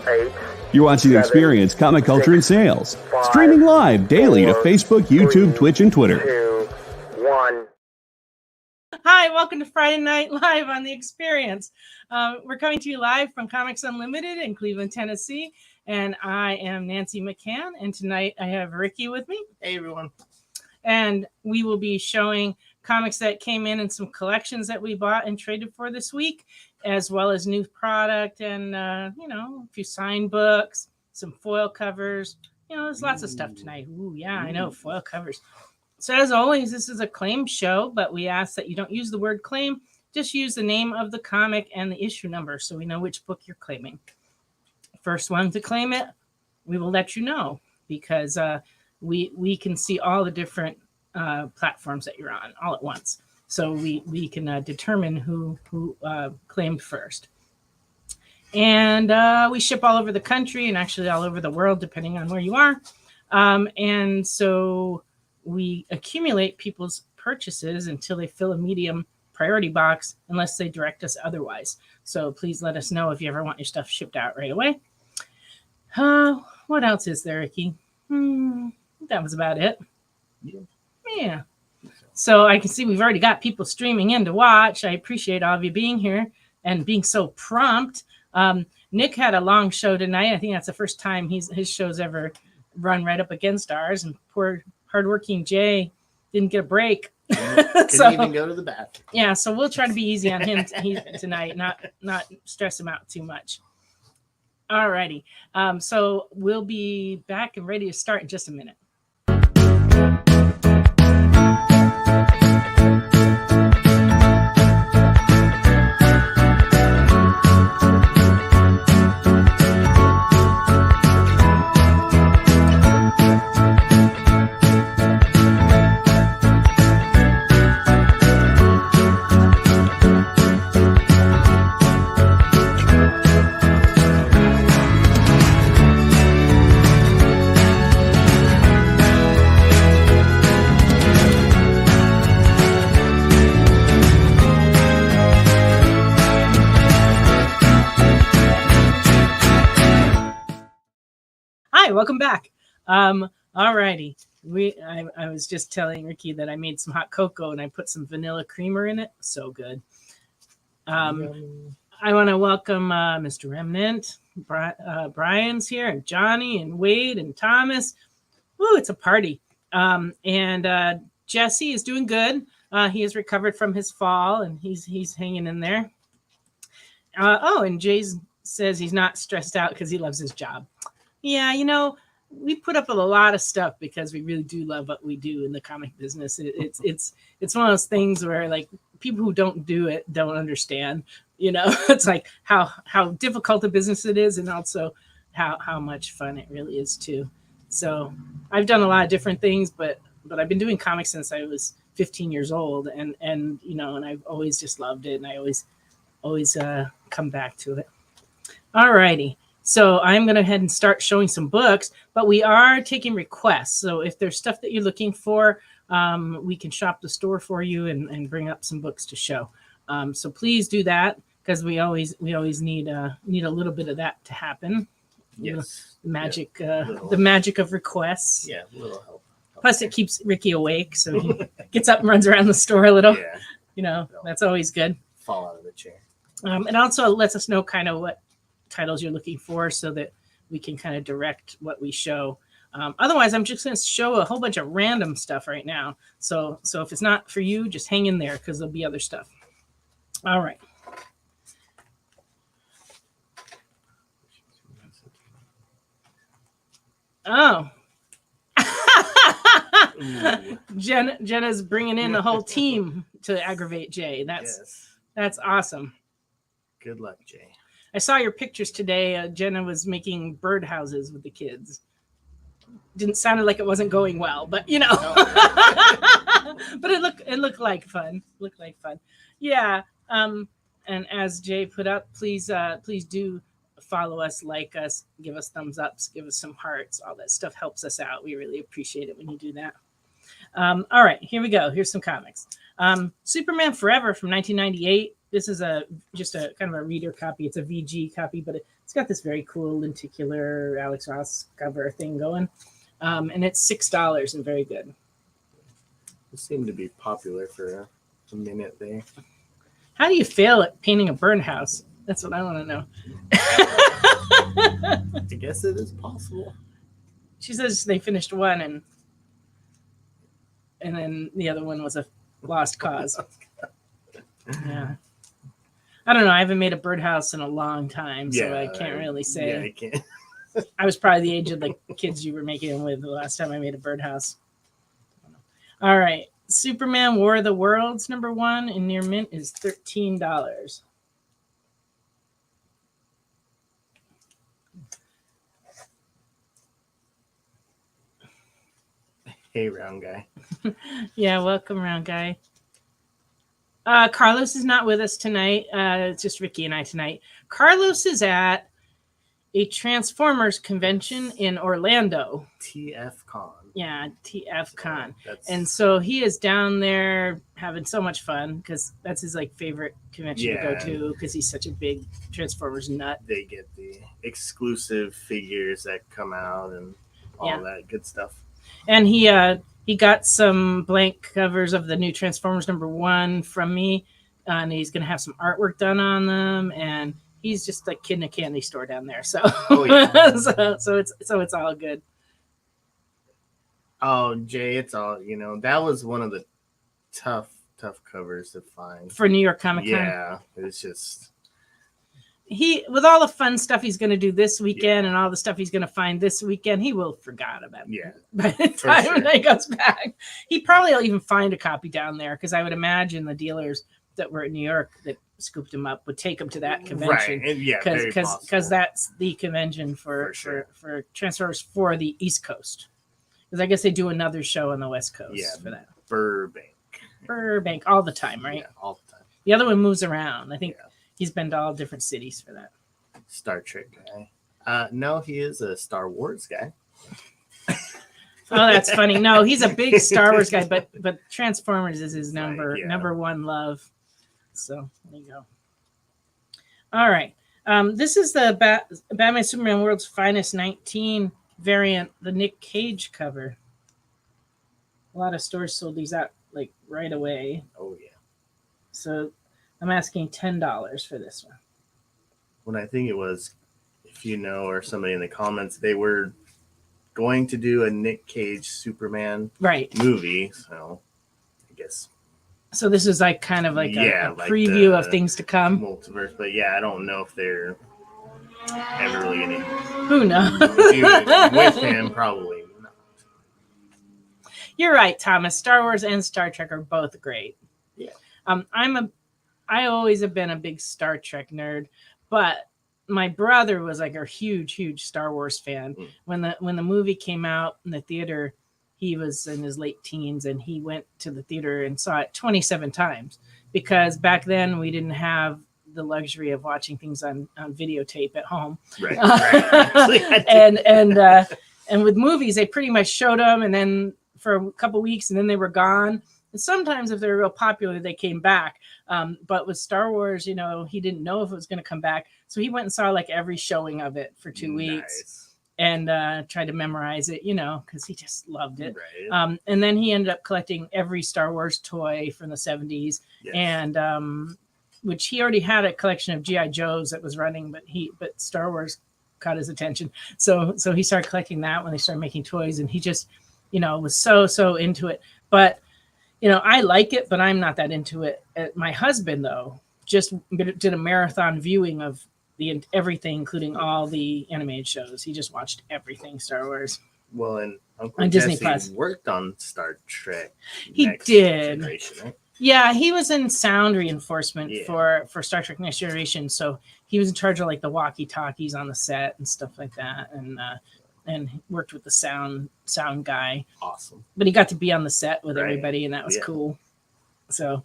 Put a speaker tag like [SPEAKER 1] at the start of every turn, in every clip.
[SPEAKER 1] 8.
[SPEAKER 2] You're watching Experience Comic Culture and Sales. Streaming live daily to Facebook, YouTube, Twitch, and Twitter.
[SPEAKER 1] 2, 1.
[SPEAKER 3] Hi, welcome to Friday Night Live on The Experience. We're coming to you live from Comics Unlimited in Cleveland, Tennessee. And I am Nancy McCann. And tonight I have Ricky with me.
[SPEAKER 4] Hey, everyone.
[SPEAKER 3] And we will be showing comics that came in and some collections that we bought and traded for this week, as well as new product and, a few signed books, some foil covers. There's lots of stuff tonight. Ooh, yeah, I know, foil covers. So as always, this is a claim show, but we ask that you don't use the word claim. Just use the name of the comic and the issue number so we know which book you're claiming. First one to claim it, we will let you know because we can see all the different platforms that you're on all at once. So we can determine who claimed first. And we ship all over the country and actually all over the world, depending on where you are. And so we accumulate people's purchases until they fill a medium priority box, unless they direct us otherwise. So please let us know if you ever want your stuff shipped out right away. What else is there, Ricky? That was about it. Yeah. So I can see we've already got people streaming in to watch. I appreciate all of you being here and being so prompt. Nick had a long show tonight. I think that's the first time his show's ever run right up against ours. And poor hardworking Jay didn't get a break.
[SPEAKER 4] Couldn't even go to the bathroom.
[SPEAKER 3] Yeah, so we'll try to be easy on him tonight, not stress him out too much. All righty. So we'll be back and ready to start in just a minute. Welcome back. All righty. I was just telling Ricky that I made some hot cocoa and I put some vanilla creamer in it. So good. I want to welcome Mr. Remnant. Brian's here, and Johnny and Wade and Thomas. Woo, it's a party. And Jesse is doing good. He has recovered from his fall and he's hanging in there. And Jay says he's not stressed out because he loves his job. Yeah, we put up with a lot of stuff because we really do love what we do in the comic business. It's one of those things where like people who don't do it don't understand. It's like how difficult a business it is, and also how much fun it really is too. So I've done a lot of different things, but I've been doing comics since I was 15 years old, and I've always just loved it, and I always come back to it. All righty. So I'm going to head and start showing some books, but we are taking requests. So if there's stuff that you're looking for, we can shop the store for you and bring up some books to show. So please do that because we always need a little bit of that to happen.
[SPEAKER 4] Yes.
[SPEAKER 3] The magic of requests.
[SPEAKER 4] Yeah, a little help.
[SPEAKER 3] Plus it keeps Ricky awake, so he gets up and runs around the store a little.
[SPEAKER 4] Yeah.
[SPEAKER 3] That's always good.
[SPEAKER 4] Fall out of the chair.
[SPEAKER 3] It also lets us know kind of what titles you're looking for so that we can kind of direct what we show. Otherwise, I'm just going to show a whole bunch of random stuff right now. So if it's not for you, just hang in there because there'll be other stuff. All right. Oh. Jenna's bringing in the whole team to aggravate Jay. That's awesome.
[SPEAKER 4] Good luck, Jay.
[SPEAKER 3] I saw your pictures today. Jenna was making birdhouses with the kids. Didn't sound like it wasn't going well, but but it looked like fun. Yeah. And as Jay put up, please do follow us, like us, give us thumbs ups, give us some hearts. All that stuff helps us out. We really appreciate it when you do that. All right, here we go. Here's some comics. Superman Forever from 1998. This is just a kind of a reader copy. It's a VG copy, but it's It's got this very cool lenticular Alex Ross cover thing going. And it's $6 and very good.
[SPEAKER 4] It seemed to be popular for a minute there.
[SPEAKER 3] How do you fail at painting a birdhouse? That's what I want to know.
[SPEAKER 4] I guess it is possible.
[SPEAKER 3] She says they finished one and then the other one was a lost cause. Yeah. I don't know. I haven't made a birdhouse in a long time, so I can't really say.
[SPEAKER 4] Yeah, I can't.
[SPEAKER 3] I was probably the age of the kids you were making them with the last time I made a birdhouse. All right. Superman War of the Worlds #1 in near mint is $13.
[SPEAKER 4] Hey, round guy.
[SPEAKER 3] Yeah, welcome, round guy. Carlos is not with us tonight. It's just Ricky and I tonight. Carlos is at a Transformers convention in Orlando.
[SPEAKER 4] TF Con.
[SPEAKER 3] Yeah, TF Con.
[SPEAKER 4] That's...
[SPEAKER 3] And so he is down there having so much fun because that's his favorite convention to go to because he's such a big Transformers nut.
[SPEAKER 4] They get the exclusive figures that come out and all that good stuff.
[SPEAKER 3] And he got some blank covers of the new Transformers #1 from me, and he's gonna have some artwork done on them. And he's just a kid in a candy store down there, so so it's all good.
[SPEAKER 4] Oh, Jay, it's all that was one of the tough covers to find
[SPEAKER 3] for New York Comic Con.
[SPEAKER 4] Yeah, it's just
[SPEAKER 3] with all the fun stuff he's going to do this weekend and all the stuff he's going to find this weekend, he will have forgot about it.
[SPEAKER 4] Yeah,
[SPEAKER 3] by the time he goes back, he probably will even find a copy down there because I would imagine the dealers that were in New York that scooped him up would take him to that convention,
[SPEAKER 4] right?
[SPEAKER 3] Because that's the convention for Transformers for the East Coast. Because I guess they do another show on the West Coast for that. Burbank all the time, right?
[SPEAKER 4] Yeah, all the time.
[SPEAKER 3] The other one moves around. I think he's been to all different cities for that.
[SPEAKER 4] Star Trek guy. No, he is a Star Wars guy.
[SPEAKER 3] Oh, that's funny. No, he's a big Star Wars guy, but Transformers is his number one love. So there you go. All right. This is the Batman Superman World's Finest 19 variant, the Nick Cage cover. A lot of stores sold these out right away.
[SPEAKER 4] Oh yeah.
[SPEAKER 3] So I'm asking $10 for this one.
[SPEAKER 4] When I think it was, if you know, or somebody in the comments, they were going to do a Nick Cage Superman movie. So I guess.
[SPEAKER 3] So this is kind of a preview of things to come.
[SPEAKER 4] Multiverse, but I don't know if they're ever really going to.
[SPEAKER 3] Who knows?
[SPEAKER 4] With him, probably not.
[SPEAKER 3] You're right, Thomas. Star Wars and Star Trek are both great.
[SPEAKER 4] Yeah.
[SPEAKER 3] I always have been a big Star Trek nerd, but my brother was a huge Star Wars fan. When the movie came out in the theater, he was in his late teens and he went to the theater and saw it 27 times because back then we didn't have the luxury of watching things on videotape at home.
[SPEAKER 4] Right.
[SPEAKER 3] And with movies, they pretty much showed them and then for a couple weeks and then they were gone. And sometimes if they're real popular, they came back. But with Star Wars, he didn't know if it was going to come back. So he went and saw every showing of it for 2 weeks and tried to memorize it, because he just loved it.
[SPEAKER 4] Right.
[SPEAKER 3] And then he ended up collecting every Star Wars toy from the 70s. Yes. And which he already had a collection of G.I. Joes that was running, but Star Wars caught his attention. So he started collecting that when they started making toys. And he just, was so into it. But I like it, but I'm not that into it. My husband, though, just did a marathon viewing of everything, including all the animated shows. He just watched everything Star Wars.
[SPEAKER 4] Well, and Uncle
[SPEAKER 3] Disney
[SPEAKER 4] Jesse
[SPEAKER 3] Plus
[SPEAKER 4] worked on Star Trek.
[SPEAKER 3] He did.
[SPEAKER 4] Right?
[SPEAKER 3] Yeah, he was in sound reinforcement for Star Trek Next Generation. So he was in charge of the walkie-talkies on the set and stuff like that. And worked with the sound guy. Awesome. But he got to be on the set with everybody, and that was cool. So,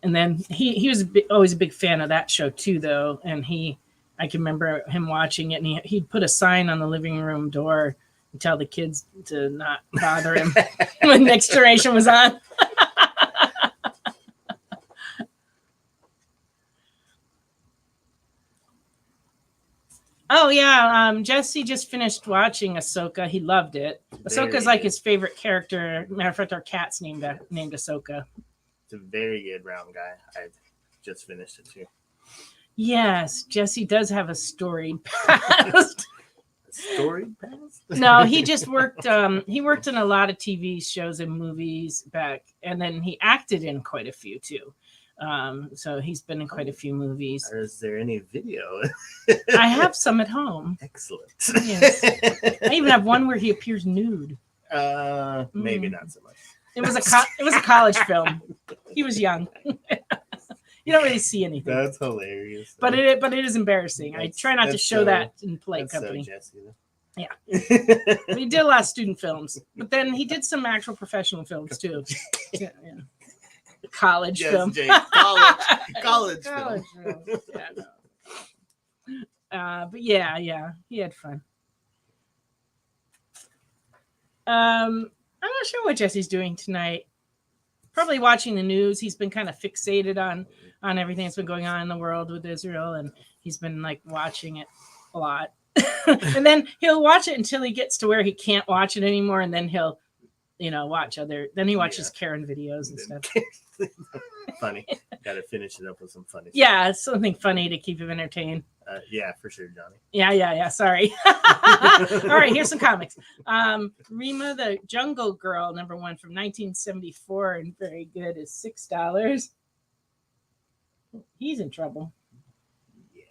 [SPEAKER 3] and then he was always a big fan of that show too, though. And I can remember him watching it, and he'd put a sign on the living room door and tell the kids to not bother him when Next Generation was on. Oh yeah, Jesse just finished watching Ahsoka. He loved it. Ahsoka's like his favorite character. Matter of fact, our cat's named Ahsoka.
[SPEAKER 4] It's a very good round guy. I just finished it too.
[SPEAKER 3] Yes, Jesse does have a storied past.
[SPEAKER 4] Storied past?
[SPEAKER 3] No, he just worked. He worked in a lot of TV shows and movies back, and then he acted in quite a few too. So he's been in quite a few movies.
[SPEAKER 4] Is there any video?
[SPEAKER 3] I have some at home.
[SPEAKER 4] Excellent.
[SPEAKER 3] Yes. I even have one where he appears nude.
[SPEAKER 4] Maybe not so much.
[SPEAKER 3] It was a college film. He was young. You don't really see anything.
[SPEAKER 4] That's hilarious.
[SPEAKER 3] But it is embarrassing. I try not to show that in polite company.
[SPEAKER 4] So Jesse,
[SPEAKER 3] yeah. He did a lot of student films, but then he did some actual professional films too. Yeah. College film.
[SPEAKER 4] College film.
[SPEAKER 3] Yeah, no. But yeah, he had fun. I'm not sure what Jesse's doing tonight. Probably watching the news. He's been kind of fixated on everything that's been going on in the world with Israel, and he's been like watching it a lot. And then he'll watch it until he gets to where he can't watch it anymore, and then he'll watch other. Then he watches Karen videos and stuff.
[SPEAKER 4] Funny. Got to finish it up with some funny.
[SPEAKER 3] Yeah, something funny to keep him entertained.
[SPEAKER 4] Yeah, for sure, Johnny.
[SPEAKER 3] Yeah. Sorry. All right, here's some comics. Rima the Jungle Girl, #1 from 1974, and very good, is $6. He's in trouble. Yeah.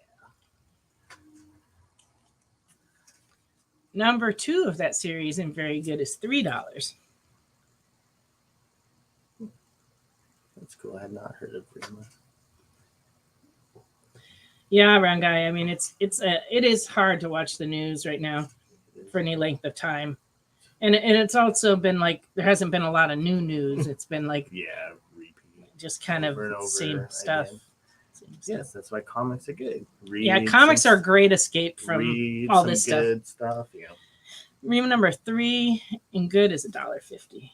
[SPEAKER 3] #2 of that series, and very good, is $3.
[SPEAKER 4] That's cool. I had not heard of Rima.
[SPEAKER 3] Yeah, round guy. I mean, it is hard to watch the news right now for any length of time, and it's also been like there hasn't been a lot of new news. It's been like
[SPEAKER 4] repeat,
[SPEAKER 3] just kind of same stuff.
[SPEAKER 4] Yes, that's why comics are good.
[SPEAKER 3] Comics are a great escape from all this stuff.
[SPEAKER 4] Good stuff.
[SPEAKER 3] Rima #3 in good is $1.50.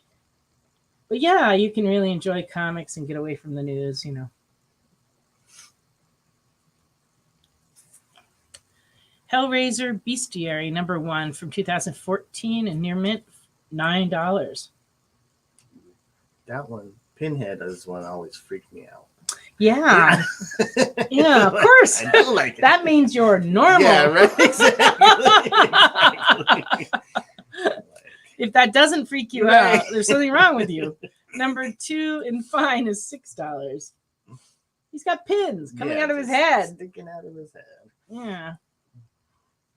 [SPEAKER 3] But yeah, you can really enjoy comics and get away from the news, Hellraiser Bestiary #1 from 2014 and near mint, $9.
[SPEAKER 4] That one, Pinhead, is one that always freaked me out.
[SPEAKER 3] Yeah. Yeah, of course.
[SPEAKER 4] I don't like it.
[SPEAKER 3] That means you're normal.
[SPEAKER 4] Yeah, right. Exactly.
[SPEAKER 3] If that doesn't freak you out, there's something wrong with you. #2 in fine is $6. He's got pins coming out of his head.
[SPEAKER 4] Sticking out of his head.
[SPEAKER 3] Yeah.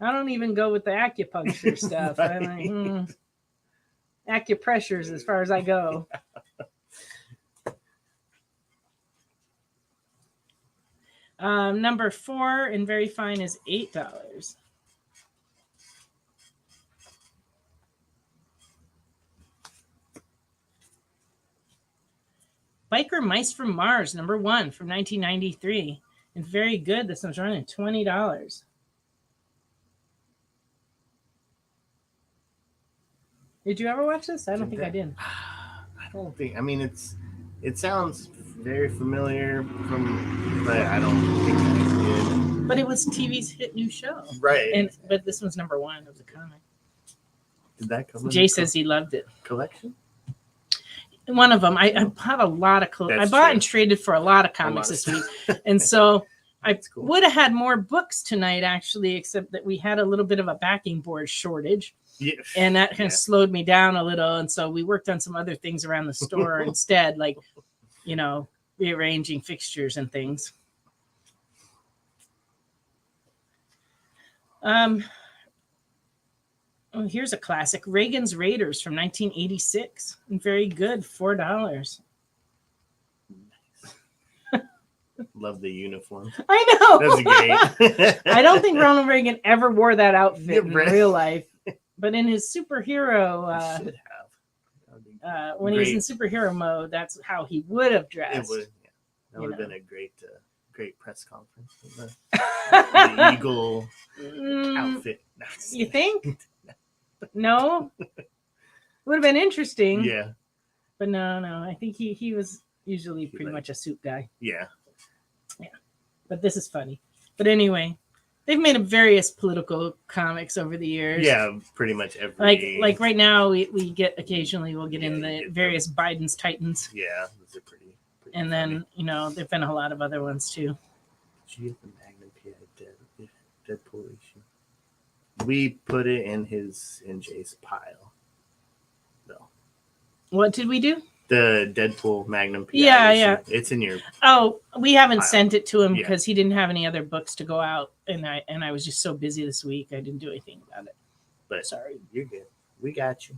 [SPEAKER 3] I don't even go with the acupuncture stuff.
[SPEAKER 4] Right.
[SPEAKER 3] I'm like, acupressure is as far as I go. #4 in very fine is $8. Biker Mice from Mars #1 from 1993, and very good. This one's running $20. Did you ever watch this? I don't think I did.
[SPEAKER 4] I don't think. I mean, it sounds very familiar but I don't think I did.
[SPEAKER 3] But it was TV's hit new show,
[SPEAKER 4] right?
[SPEAKER 3] But this one's #1 of the comic.
[SPEAKER 4] Did that come?
[SPEAKER 3] Jay says he loved it.
[SPEAKER 4] Collection.
[SPEAKER 3] One of them. I bought a lot of I bought and traded for a lot of comics this week, and so I would have had more books tonight actually, except that we had a little bit of a backing board shortage.
[SPEAKER 4] Yeah.
[SPEAKER 3] And that kind of slowed me down a little. And so we worked on some other things around the store instead, like, rearranging fixtures and things. Here's a classic. Reagan's Raiders from 1986. And very good, $4.
[SPEAKER 4] Love the uniform.
[SPEAKER 3] I know.
[SPEAKER 4] That's great.
[SPEAKER 3] I don't think Ronald Reagan ever wore that outfit in real life. But in his superhero, when he was in superhero mode, that's how he would have dressed.
[SPEAKER 4] It would, that would have been a great press conference. The eagle outfit.
[SPEAKER 3] You think? No, it would have been interesting.
[SPEAKER 4] Yeah,
[SPEAKER 3] but no. I think he was usually pretty much a suit guy.
[SPEAKER 4] Yeah.
[SPEAKER 3] But this is funny. But anyway, They've made various political comics over the years.
[SPEAKER 4] Yeah, pretty much every.
[SPEAKER 3] Like right now, we get occasionally we'll get in the various Biden's Titans.
[SPEAKER 4] Yeah, those are pretty
[SPEAKER 3] and
[SPEAKER 4] funny.
[SPEAKER 3] Then there've been a lot of other ones too.
[SPEAKER 4] Did you get the Magnum PI Deadpool issue? We put it in Jay's pile. No.
[SPEAKER 3] What did we do?
[SPEAKER 4] The Deadpool Magnum PI.
[SPEAKER 3] Yeah.
[SPEAKER 4] It's in your.
[SPEAKER 3] Oh, we haven't
[SPEAKER 4] pile.
[SPEAKER 3] sent it to him because he didn't have any other books to go out, and I was just so busy this week I didn't do anything about it.
[SPEAKER 4] But
[SPEAKER 3] sorry,
[SPEAKER 4] you're good. We got you.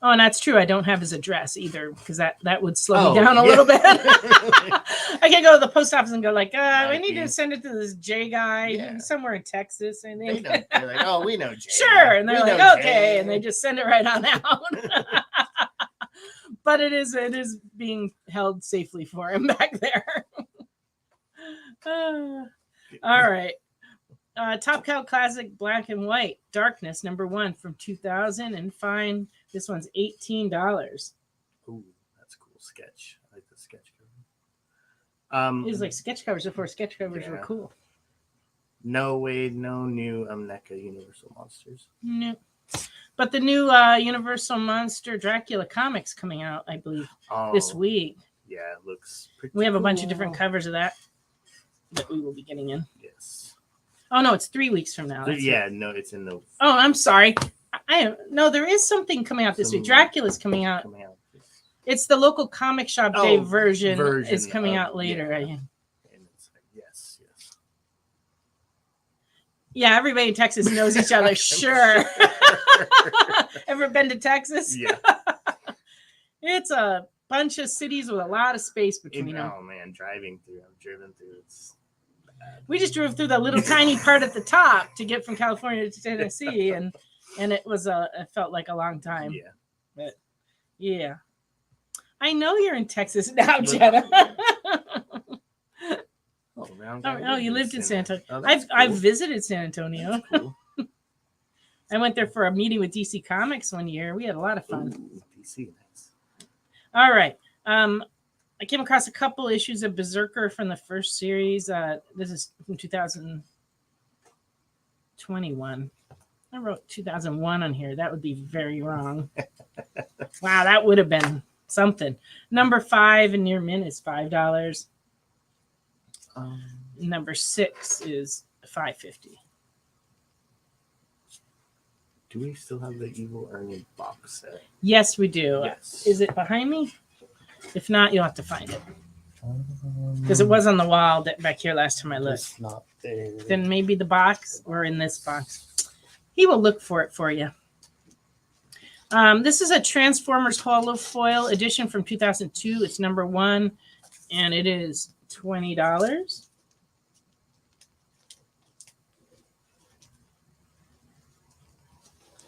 [SPEAKER 3] Oh, and that's true. I don't have his address either because that would slow me down a little bit. I can go to the post office and go like, we need to send it to this Jay guy somewhere in Texas. I think.
[SPEAKER 4] They're like, oh, we know Jay.
[SPEAKER 3] Sure, and they're like, okay, Jay. And they just send it right on out. But it is being held safely for him back there. All right. Top Cow Classic Black and White Darkness #1 from 2000 and fine. This one's $18.
[SPEAKER 4] Ooh, that's a cool sketch. I like the sketch cover.
[SPEAKER 3] It was like sketch covers before sketch covers were cool.
[SPEAKER 4] No Wade, no new NECA Universal Monsters.
[SPEAKER 3] No. But the new Universal Monster Dracula comics coming out, I believe, this week.
[SPEAKER 4] Yeah, it looks pretty
[SPEAKER 3] We have a bunch of different covers of that we will be getting in.
[SPEAKER 4] Yes.
[SPEAKER 3] Oh, no, it's 3 weeks from now.
[SPEAKER 4] No, it's in the...
[SPEAKER 3] Oh, I'm sorry. No, there is something coming out this week. Dracula's coming out. It's the local comic shop day version is coming out later.
[SPEAKER 4] Yeah. And it's like, yes.
[SPEAKER 3] Yeah, everybody in Texas knows each other. Sure. Ever been to Texas?
[SPEAKER 4] Yeah.
[SPEAKER 3] It's a bunch of cities with a lot of space between them.
[SPEAKER 4] Oh, man, I've driven through.
[SPEAKER 3] We just drove through the little tiny part at the top to get from California to Tennessee, and it felt like a long time.
[SPEAKER 4] Yeah.
[SPEAKER 3] But yeah. I know you're in Texas now, Jenna. You lived in San Antonio. I've visited San Antonio.
[SPEAKER 4] Cool.
[SPEAKER 3] I went there for a meeting with DC Comics one year. We had a lot of fun.
[SPEAKER 4] Ooh, DC, nice.
[SPEAKER 3] All right. I came across a couple issues of Berserker from the first series. This is from 2021. I wrote 2001 on here. That would be very wrong. Wow, that would have been something. #5 in Near Mint is $5. #6 is $5.50.
[SPEAKER 4] Do we still have the Evil Ernie box set?
[SPEAKER 3] Yes, we do.
[SPEAKER 4] Yes.
[SPEAKER 3] Is it behind me? If not, you'll have to find it. Because it was on the wall back here last time I looked.
[SPEAKER 4] It's not there.
[SPEAKER 3] Then maybe the box or in this box. He will look for it for you. This is a Transformers Holo Foil edition from 2002. It's #1, and it is $20.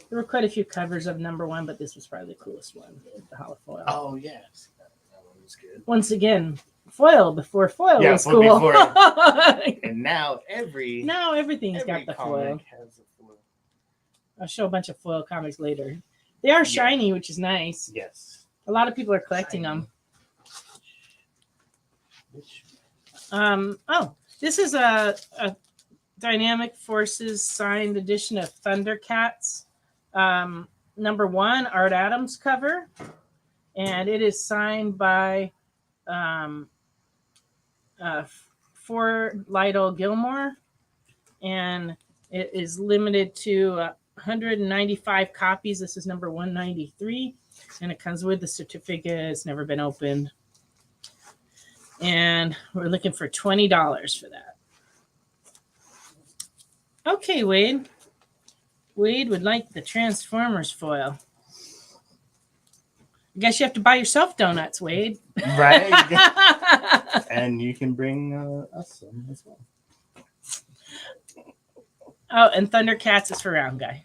[SPEAKER 3] There were quite a few covers of #1, but this was probably the coolest one, the Holo Foil.
[SPEAKER 4] Oh, yes. That one was good.
[SPEAKER 3] Once again, foil before foil was cool.
[SPEAKER 4] And now
[SPEAKER 3] everything's got the foil.
[SPEAKER 4] Has a foil.
[SPEAKER 3] I'll show a bunch of foil comics later. They are shiny, which is nice.
[SPEAKER 4] Yes.
[SPEAKER 3] A lot of people are collecting them. This is a Dynamic Forces signed edition of Thundercats. #1, Art Adams cover. And it is signed by Ford Lytle Gilmore. And it is limited to 195 copies. This is number 193. And it comes with the certificate. It's never been opened. And we're looking for $20 for that. Okay, Wade. Wade would like the Transformers foil. I guess you have to buy yourself donuts, Wade.
[SPEAKER 4] Right. And you can bring us some as well.
[SPEAKER 3] Oh, and Thundercats is for Round Guy.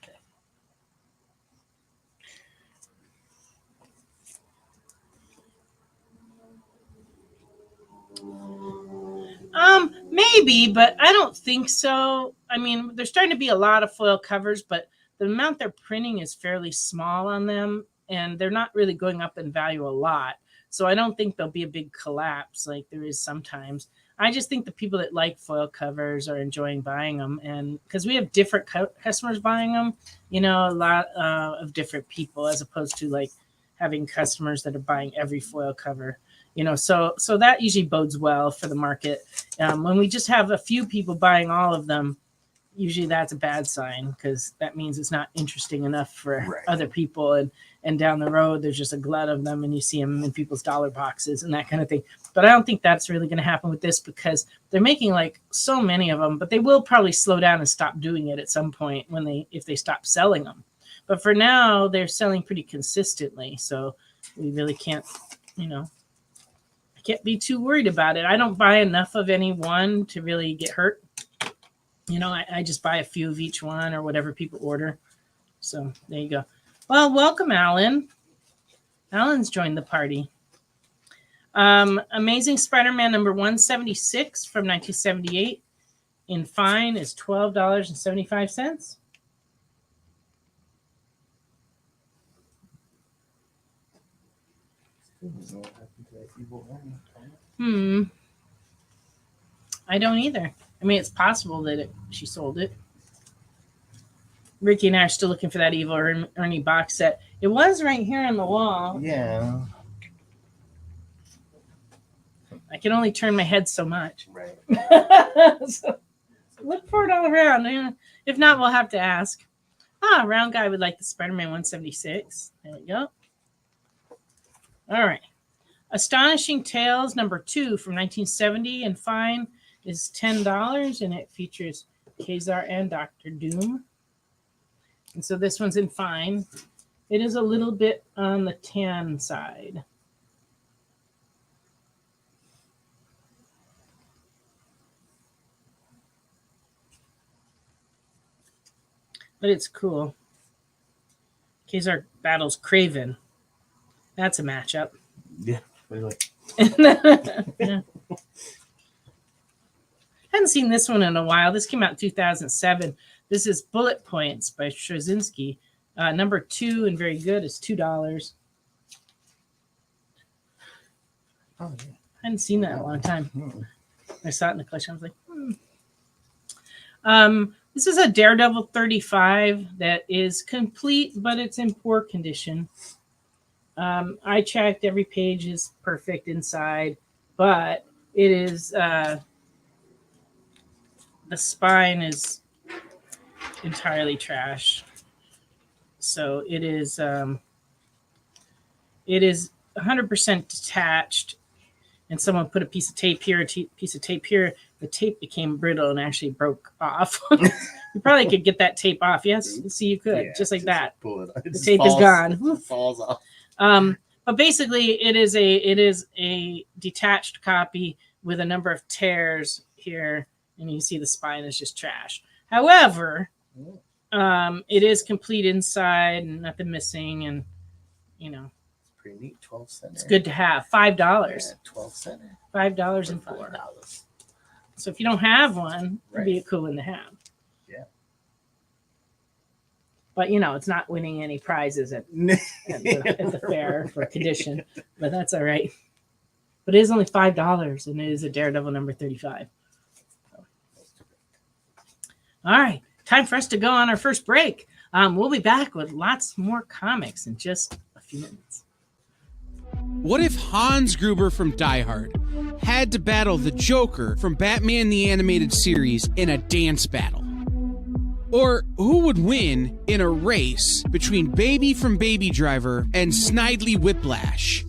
[SPEAKER 3] Maybe, but I don't think so. I mean, there's starting to be a lot of foil covers, but the amount they're printing is fairly small on them, and they're not really going up in value a lot. So I don't think there'll be a big collapse like there is sometimes. I just think the people that like foil covers are enjoying buying them, and because we have different customers buying them, a lot of different people, as opposed to like having customers that are buying every foil cover, so that usually bodes well for the market. When we just have a few people buying all of them, usually that's a bad sign, because that means it's not interesting enough for other people. And down the road, there's just a glut of them, and you see them in people's dollar boxes and that kind of thing. But I don't think that's really going to happen with this, because they're making like so many of them, but they will probably slow down and stop doing it at some point if they stop selling them. But for now, they're selling pretty consistently. So we really can't, I can't be too worried about it. I don't buy enough of any one to really get hurt. I just buy a few of each one or whatever people order. So there you go. Well, welcome, Alan. Alan's joined the party. Amazing Spider-Man number 176 from 1978 in fine is $12.75. I don't either. I mean, it's possible that she sold it. Ricky and I are still looking for that Evil Ernie box set. It was right here on the wall.
[SPEAKER 4] Yeah.
[SPEAKER 3] I can only turn my head so much.
[SPEAKER 4] Right.
[SPEAKER 3] So look for it all around. If not, we'll have to ask. Round guy would like the Spider-Man 176. There we go. All right. Astonishing Tales number 2 from 1970 and fine is $10, and it features Kazar and Dr. Doom. And so this one's in fine. It is a little bit on the tan side. But it's cool. Kazar battles Kraven. That's a matchup.
[SPEAKER 4] Yeah. Really.
[SPEAKER 3] Yeah. Hadn't seen this one in a while. This came out in 2007. This is Bullet Points by Straczynski. Number 2 and very good is $2.
[SPEAKER 4] Oh, yeah.
[SPEAKER 3] I hadn't seen that in a long time. I saw it in the collection. I was like, This is a Daredevil 35 that is complete, but it's in poor condition. I checked. Every page is perfect inside, but it is the spine is entirely trash. So it is 100% detached, and someone put a piece of tape here, piece of tape here. The tape became brittle and actually broke off. You probably could get that tape off. Yes, see, you could, just like that.
[SPEAKER 4] Pull it.
[SPEAKER 3] The tape is gone.
[SPEAKER 4] It falls off.
[SPEAKER 3] But basically, it is a detached copy with a number of tears here, and you see the spine is just trash. However, it is complete inside and nothing missing, and
[SPEAKER 4] it's pretty neat. 12 cents.
[SPEAKER 3] It's good to have. $5.
[SPEAKER 4] Yeah, 12 cents.
[SPEAKER 3] $5.04. So if you don't have one, it'd be a cool one to have.
[SPEAKER 4] Yeah.
[SPEAKER 3] But it's not winning any prizes at the fair for condition, but that's all right. But it is only $5, and it is a Daredevil number 35. All right, time for us to go on our first break. We'll be back with lots more comics in just a few minutes.
[SPEAKER 1] What if Hans Gruber from Die Hard had to battle the Joker from Batman the Animated Series in a dance battle? Or who would win in a race between Baby from Baby Driver and Snidely Whiplash?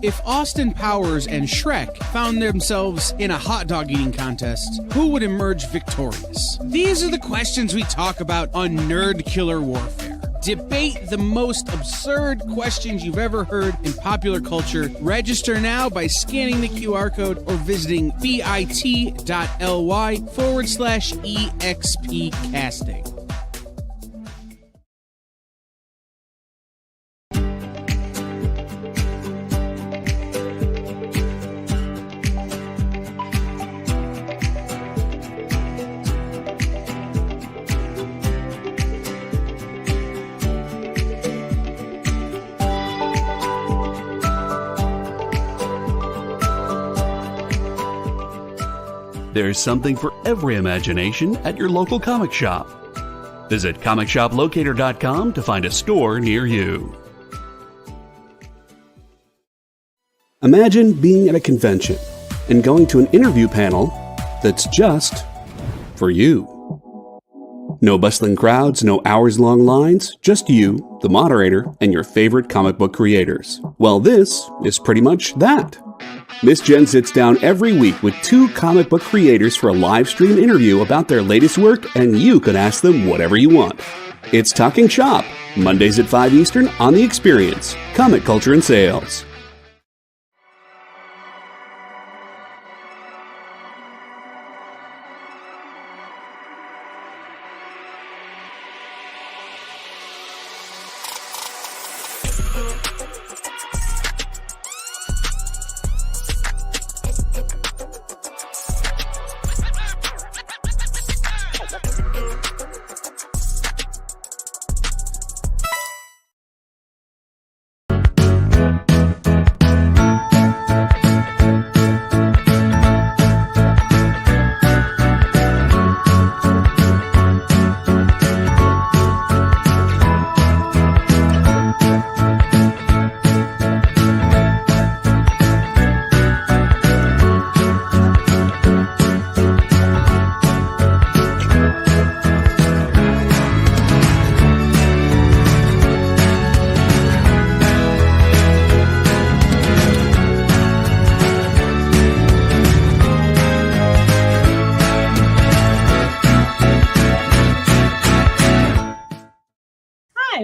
[SPEAKER 1] If Austin Powers and Shrek found themselves in a hot dog eating contest, who would emerge victorious? These are the questions we talk about on Nerd Killer Warfare. Debate the most absurd questions you've ever heard in popular culture. Register now by scanning the QR code or visiting bit.ly/EXP casting.
[SPEAKER 2] There's something for every imagination at your local comic shop. Visit comicshoplocator.com to find a store near you. Imagine being at a convention and going to an interview panel that's just for you. No bustling crowds, no hours-long lines, just you, the moderator, and your favorite comic book creators. Well, this is pretty much that. Miss Jen sits down every week with 2 comic book creators for a live stream interview about their latest work, and you can ask them whatever you want. It's Talking Shop, Mondays at 5 Eastern on The Experience, Comic Culture and Sales.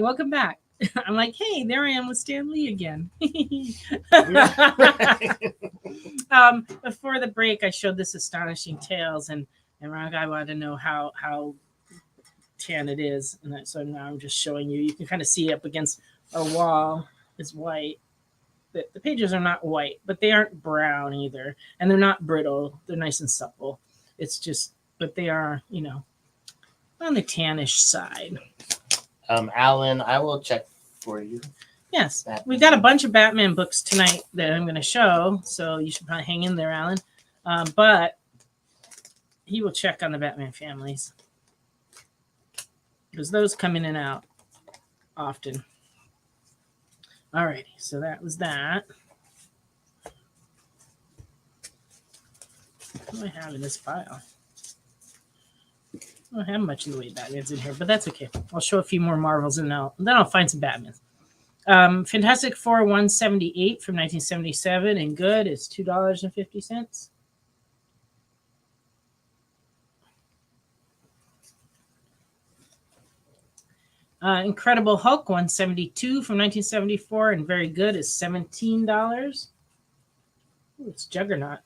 [SPEAKER 3] Welcome back. I'm like, hey, there I am with Stan Lee again. Before the break, I showed this Astonishing Tales, and Ron Guy wanted to know how tan it is, and so now I'm just showing you. You can kind of see up against our wall is white. The pages are not white, but they aren't brown either, and they're not brittle. They're nice and supple. It's just, but they are, on the tannish side.
[SPEAKER 4] Alan, I will check for you.
[SPEAKER 3] Yes, we've got a bunch of Batman books tonight that I'm going to show, so you should probably hang in there, Alan. But he will check on the Batman families because those come in and out often. Alrighty, so that was that. What do I have in this file? I don't have much in the way of Batman's in here, but that's okay. I'll show a few more Marvels and then I'll find some Batmans. Fantastic Four 178 from 1977 and good is $2.50. Incredible Hulk 172 from 1974 and very good is $17. Ooh, it's Juggernaut.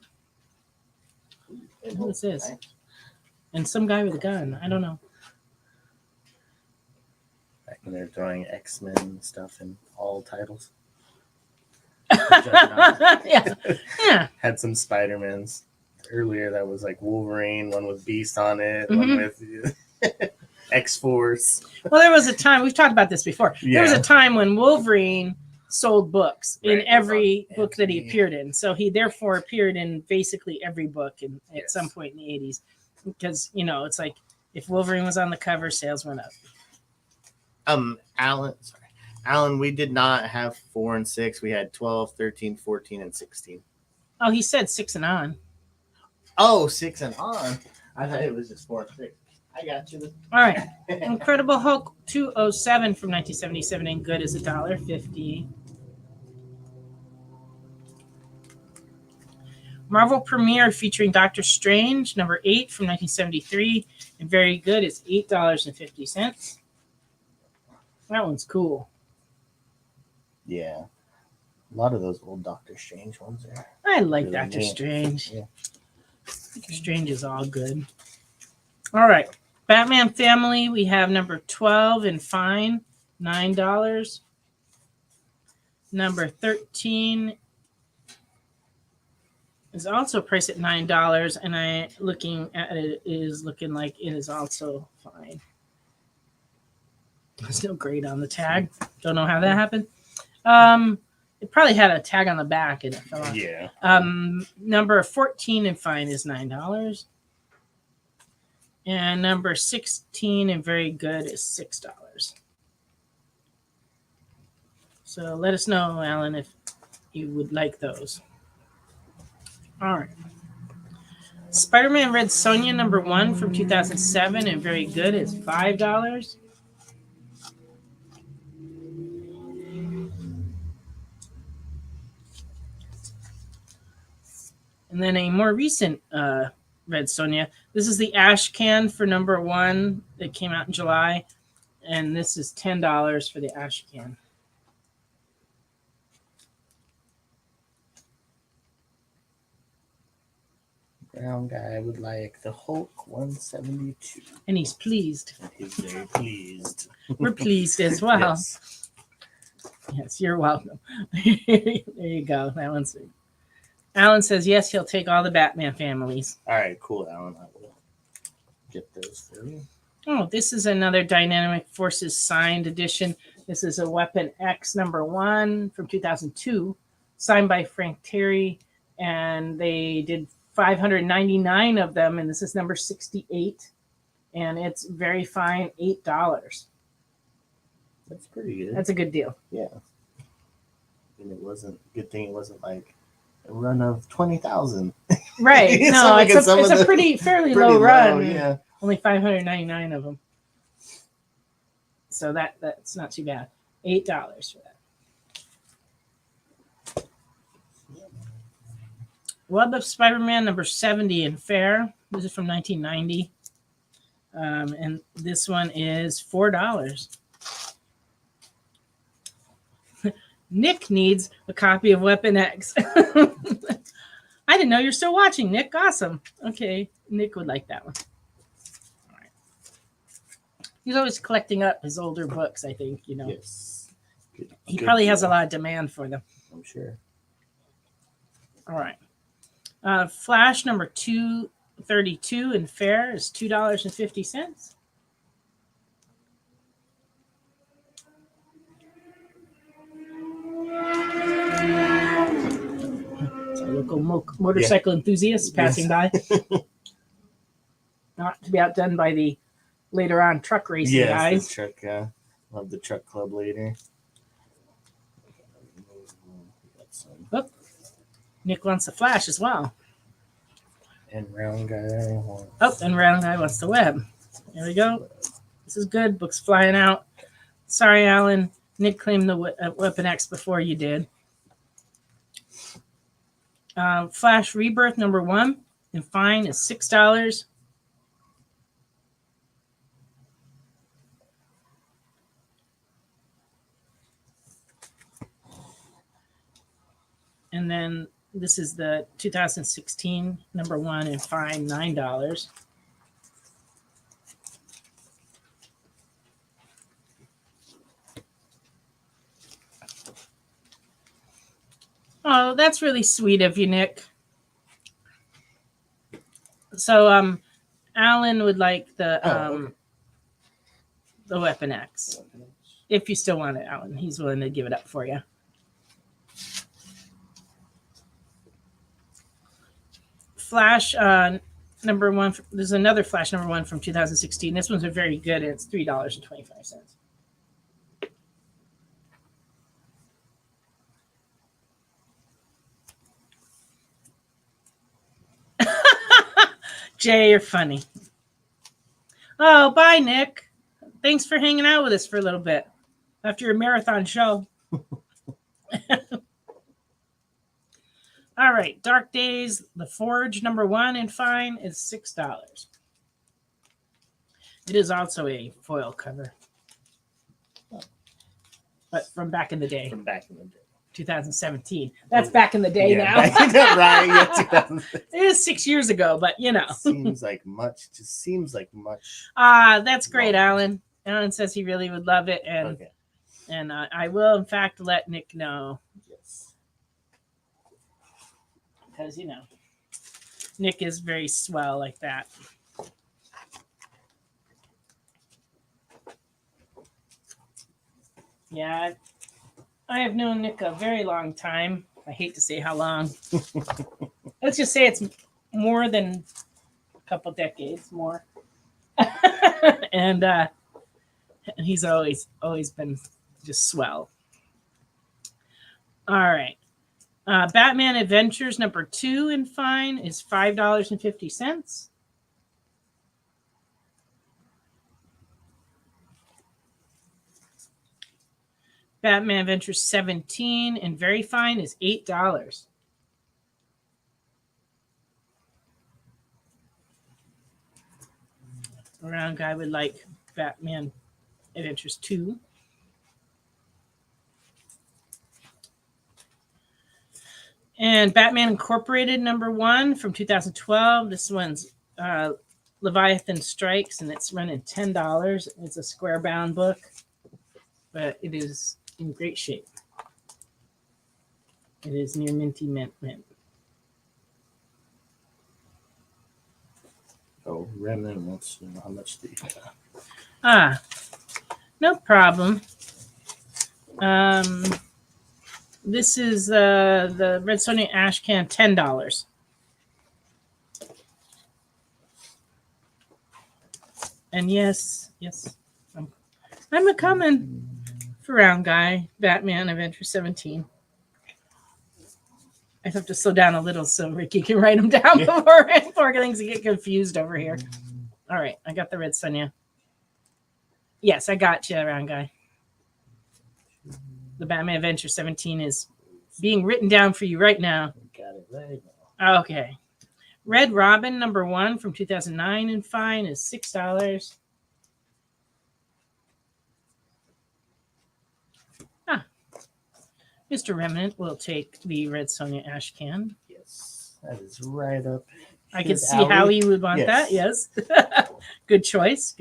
[SPEAKER 3] Who is this? And some guy with a gun. I don't know.
[SPEAKER 4] Back when they're throwing X-Men stuff in all titles.
[SPEAKER 3] Yeah.
[SPEAKER 4] Had some Spider-Mans earlier that was like Wolverine, one with Beast on it, one with X-Force.
[SPEAKER 3] Well, there was a time, we've talked about this before. Yeah. There was a time when Wolverine sold books in every book that he appeared in. So he therefore appeared in basically every book at some point in the 80s. Because, it's like if Wolverine was on the cover, sales went up.
[SPEAKER 4] Alan, we did not have 4 and 6. We had 12, 13, 14, and 16.
[SPEAKER 3] Oh, he said 6 and on.
[SPEAKER 4] Oh, 6 and on. I thought it was just 4 and 6. I got you.
[SPEAKER 3] All right. Incredible Hulk 207 from 1977 and good is $1.50. Marvel Premiere featuring Doctor Strange, number 8 from 1973, and very good is $8.50. That one's cool.
[SPEAKER 4] Yeah. A lot of those old Doctor Strange ones are.
[SPEAKER 3] I like really Doctor Strange. Yeah. Doctor Strange is all good. All right. Batman Family, we have number 12 and fine, $9. Number 13 is also priced at $9, and I looking at it is looking like it is also fine. There's no grade on the tag. Don't know how that happened. It probably had a tag on the back and it fell off.
[SPEAKER 4] Yeah.
[SPEAKER 3] Number 14 and fine is $9. And number 16 and very good is $6. So let us know, Alan, if you would like those. All right. Spider-Man Red Sonja number 1 from 2007 and very good is $5. And then a more recent Red Sonja. This is the Ash can for number 1 that came out in July. And this is $10 for the Ash can.
[SPEAKER 4] Brown guy would like the Hulk 172.
[SPEAKER 3] And he's pleased.
[SPEAKER 4] He's very pleased.
[SPEAKER 3] We're pleased as well.
[SPEAKER 4] Yes.
[SPEAKER 3] Yes, you're welcome. There you go. That one's sweet. Alan says yes, he'll take all the Batman families.
[SPEAKER 4] All right, cool, Alan. I will get those for you.
[SPEAKER 3] Oh, this is another Dynamic Forces signed edition. This is a Weapon X number 1 from 2002, signed by Frank Terry, and they did 599 of them, and this is number 68, and it's very fine, $8.
[SPEAKER 4] That's pretty good.
[SPEAKER 3] That's a good deal.
[SPEAKER 4] Yeah. And it wasn't good thing it wasn't like a run of 20,000.
[SPEAKER 3] Right. No, it's a pretty fairly low run.
[SPEAKER 4] Yeah.
[SPEAKER 3] Only 599 of them. So that's not too bad. $8 for that. Web of Spider-Man number 70 in fair. This is from 1990. And this one is $4. Nick needs a copy of Weapon X. I didn't know you're still watching, Nick. Awesome. Okay, Nick would like that one. All right. He's always collecting up his older books, I think, you know.
[SPEAKER 4] Yes.
[SPEAKER 3] He probably has a lot of demand for them.
[SPEAKER 4] I'm sure.
[SPEAKER 3] All right. Flash number 232 in fair is $2.50. Local motorcycle enthusiasts passing by. Not to be outdone by the later on truck racing guys.
[SPEAKER 4] The truck, love the truck club later.
[SPEAKER 3] Oh, Nick wants the Flash as well.
[SPEAKER 4] And Round Guy wants...
[SPEAKER 3] Oh, and Round Guy wants the web. There we go. This is good. Book's flying out. Sorry, Alan. Nick claimed the Weapon X before you did. Flash Rebirth number 1 and fine is $6. And then this is the 2016 number 1 and fine $9. Oh, that's really sweet of you, Nick. So, Alan would like the Weapon X. If you still want it, Alan, he's willing to give it up for you. Flash number 1. There's another Flash number 1 from 2016. This one's very good. It's $3.25. Jay, you're funny. Oh, bye, Nick. Thanks for hanging out with us for a little bit after your marathon show. All right, Dark Days, The Forge, number 1 and fine is $6. It is also a foil cover, but from back in the day. 2017. That's back in the day now.
[SPEAKER 4] Right. Yeah,
[SPEAKER 3] it is 6 years ago, but you know.
[SPEAKER 4] Seems like much. Just seems like much.
[SPEAKER 3] That's great, Alan. Alan says he really would love it, and I will, in fact, let Nick know.
[SPEAKER 4] Yes.
[SPEAKER 3] Because, you know, Nick is very swell like that. Yeah, I have known Nick a very long time. I hate to say how long. Let's just say it's more than a couple decades more. and he's always been just swell. All right. Batman Adventures #2 in fine is $5.50. Batman Adventures 17 in very fine is $8. Around guy would like Batman Adventures 2. And Batman Incorporated #1 from 2012. This one's Leviathan Strikes, and it's running $10. It's a square bound book, but it is in great shape. It is near minty mint.
[SPEAKER 4] Oh, Remnant wants to know how much the
[SPEAKER 3] no problem. This is the Red Sonja Ash Can, $10. And yes, I'm a coming for round guy. Batman Adventure 17. I have to slow down a little so Ricky can write them down before things get confused over here. All right, I got the Red Sonja. Yes, I got you, round guy. The Batman Adventure 17 is being written down for you right now.
[SPEAKER 4] Got it right now.
[SPEAKER 3] Okay. Red Robin #1 from 2009 in fine is $6. Mr. Remnant will take the Red Sonja Ash Can.
[SPEAKER 4] Yes, that is right up.
[SPEAKER 3] I can see how he would want that. Yes. Good choice.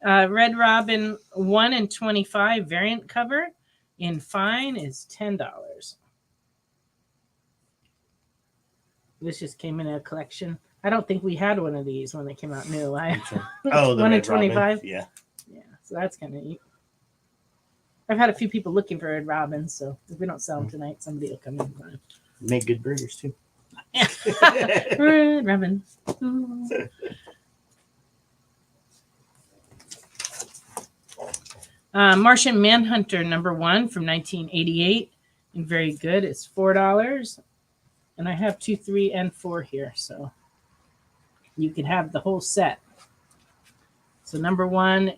[SPEAKER 3] Red Robin 1 in 25 variant cover in fine is $10. This just came in a collection. I don't think we had one of these when they came out new.
[SPEAKER 4] The
[SPEAKER 3] 1 in 25.
[SPEAKER 4] Yeah.
[SPEAKER 3] So that's kind of neat. I've had a few people looking for Red Robin, so if we don't sell them tonight, somebody will come in and buy them.
[SPEAKER 4] Make good burgers too.
[SPEAKER 3] Red Robin. Ooh. Martian Manhunter #1 from 1988 and very good. It's $4, and I have 2, 3, and 4 here, so you can have the whole set. So #1,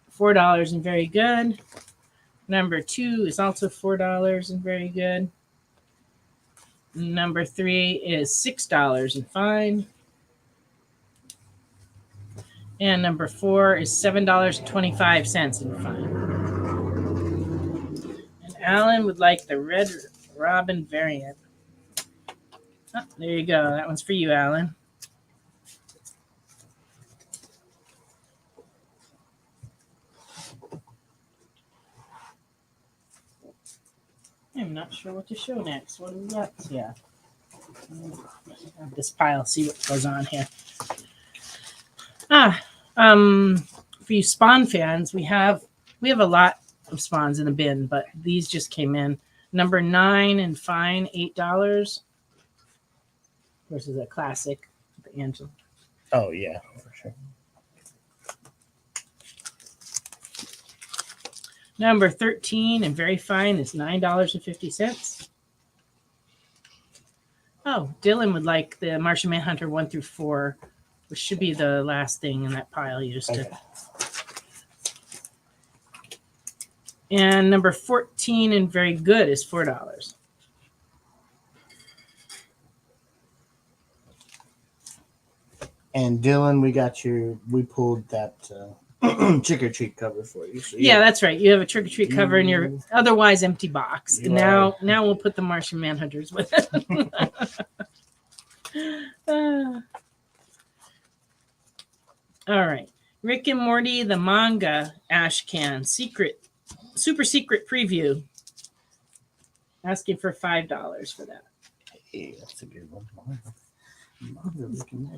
[SPEAKER 3] $4 and very good. #2 is also $4 and very good. #3 is $6 and fine. And #4 is $7.25 and fine. And Alan would like the Red Robin variant. Oh, there you go. That one's for you, Alan. I'm not sure what to show next. What do we got? Yeah. This pile, see what goes on here. For you Spawn fans, we have a lot of Spawns in the bin, but these just came in. #9 and fine, $8. Versus a classic, the Angel.
[SPEAKER 4] Oh yeah, for sure.
[SPEAKER 3] #13 and very fine is $9.50. Oh, Dylan would like the Martian Manhunter 1 through 4, which should be the last thing in that pile you just took. And #14 and very good is $4.
[SPEAKER 4] And Dylan, we pulled that trick or treat cover for you. So
[SPEAKER 3] yeah, that's right. You have a trick or treat cover in your otherwise empty box. And now we'll put the Martian Manhunters with it. All right. Rick and Morty, the manga Ash Can, super secret preview. Asking for $5 for that.
[SPEAKER 4] Hey, that's a good one.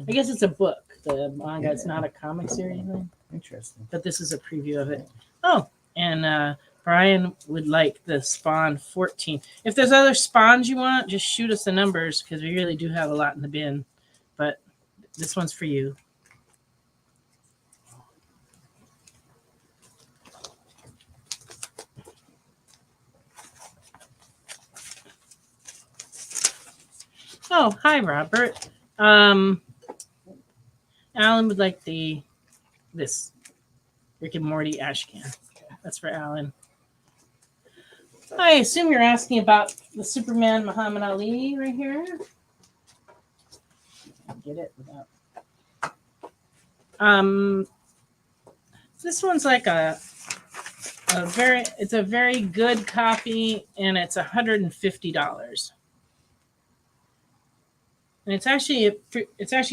[SPEAKER 3] I guess it's a book. The manga, it's not a comic series.
[SPEAKER 4] Interesting.
[SPEAKER 3] But this is a preview of it. Oh, and Brian would like the Spawn 14. If there's other Spawns you want, just shoot us the numbers because we really do have a lot in the bin. But this one's for you. Oh, hi, Robert. Alan would like this Rick and Morty ash can. That's for Alan. I assume you're asking about the Superman Muhammad Ali right here. Get it without. This one's like it's a very good copy, and it's $150. And it's actually a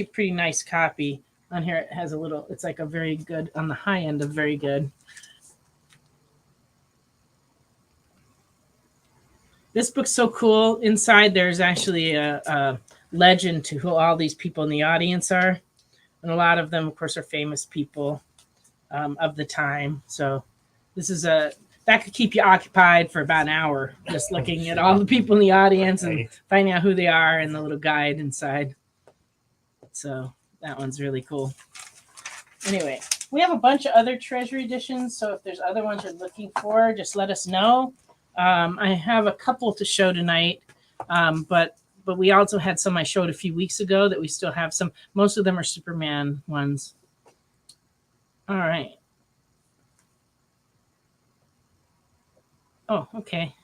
[SPEAKER 3] pretty nice copy. On here, it has it's like a very good, on the high end of very good. This book's so cool. Inside, there's actually a legend to who all these people in the audience are. And a lot of them, of course, are famous people of the time. So this is that could keep you occupied for about an hour, just looking at all the people in the audience and finding out who they are and the little guide inside. So that one's really cool. Anyway, we have a bunch of other treasury editions. So if there's other ones you're looking for, just let us know. I have a couple to show tonight, but we also had some I showed a few weeks ago that we still have some. Most of them are Superman ones. All right. Oh, okay.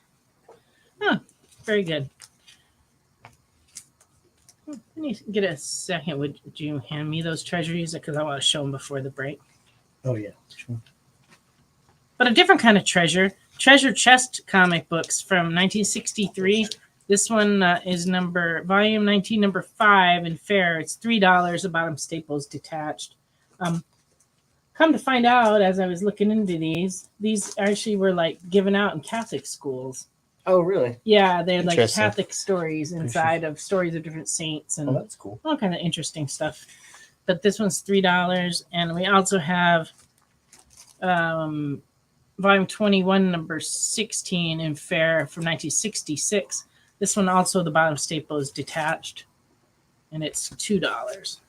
[SPEAKER 3] Oh, very good. Let me get a second. Would you hand me those treasuries? Because I want to show them before the break.
[SPEAKER 5] Oh, yeah. Sure.
[SPEAKER 3] But a different kind of treasure chest comic books from 1963. This one is volume 19, number 5 in fair. It's $3. The bottom staples detached. Come to find out, as I was looking into these actually were like given out in Catholic schools.
[SPEAKER 5] Oh, really?
[SPEAKER 3] Yeah, they're like Catholic stories inside of stories of different saints and
[SPEAKER 5] that's cool.
[SPEAKER 3] All kind of interesting stuff. But this one's $3, and we also have volume 21, number 16 in fair from 1966. This one also, the bottom staple is detached, and it's $2.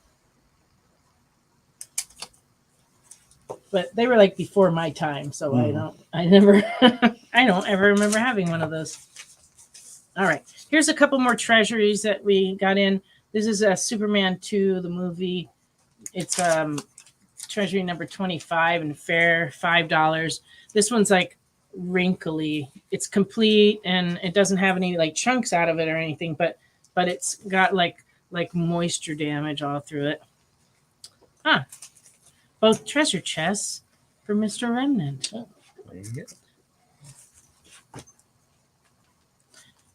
[SPEAKER 3] But they were like before my time, so I don't ever remember having one of those. All right, here's a couple more treasuries that we got in. This is a Superman 2, the movie. It's treasury number 25 in fair, $5. This one's like wrinkly. It's complete, and it doesn't have any like chunks out of it or anything, but it's got like moisture damage all through it. Both treasure chests for Mr. Remnant.
[SPEAKER 5] Oh, there you go.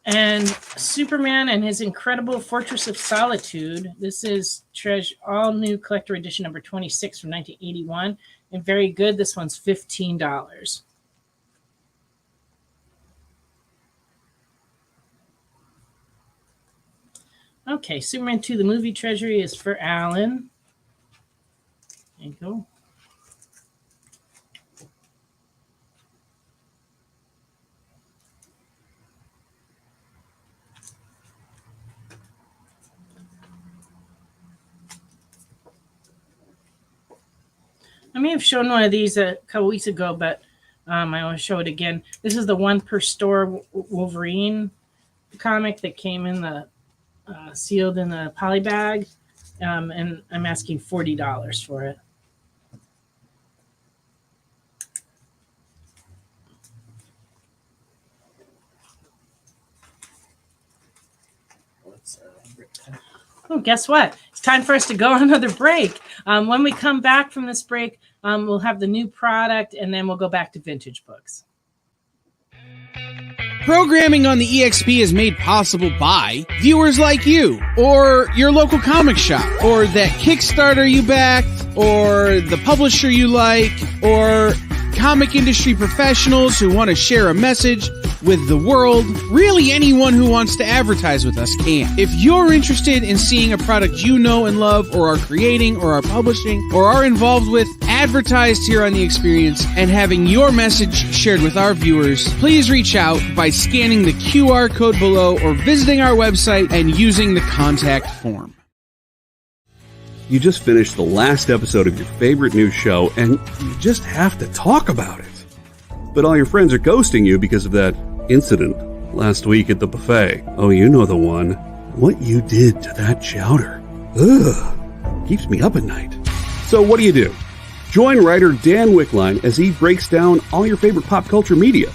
[SPEAKER 3] And Superman and his Incredible Fortress of Solitude. This is all new collector edition number 26 from 1981. And very good. This one's $15. Okay, Superman 2, the movie treasury is for Alan. There you go. I may have shown one of these a couple weeks ago, but I want to show it again. This is the one per store Wolverine comic that came in the sealed in the poly bag, and I'm asking $40 for it. Oh, guess what? It's time for us to go on another break. When we come back from this break, we'll have the new product, and then we'll go back to vintage books.
[SPEAKER 1] Programming on the EXP is made possible by viewers like you, or your local comic shop, or that Kickstarter you backed, or the publisher you like, or comic industry professionals who want to share a message with the world. Really, anyone who wants to advertise with us can. If you're interested in seeing a product you know and love, or are creating, or are publishing, or are involved with, advertised here on The Experience, and having your message shared with our viewers, please reach out by scanning the QR code below or visiting our website and using the contact form.
[SPEAKER 2] You just finished the last episode of your favorite news show, and you just have to talk about it. But all your friends are ghosting you because of that incident last week at the buffet. Oh, you know the one. what you did to that chowder. Ugh, keeps me up at night. So what do? Join writer Dan Wickline as he breaks down all your favorite pop culture media.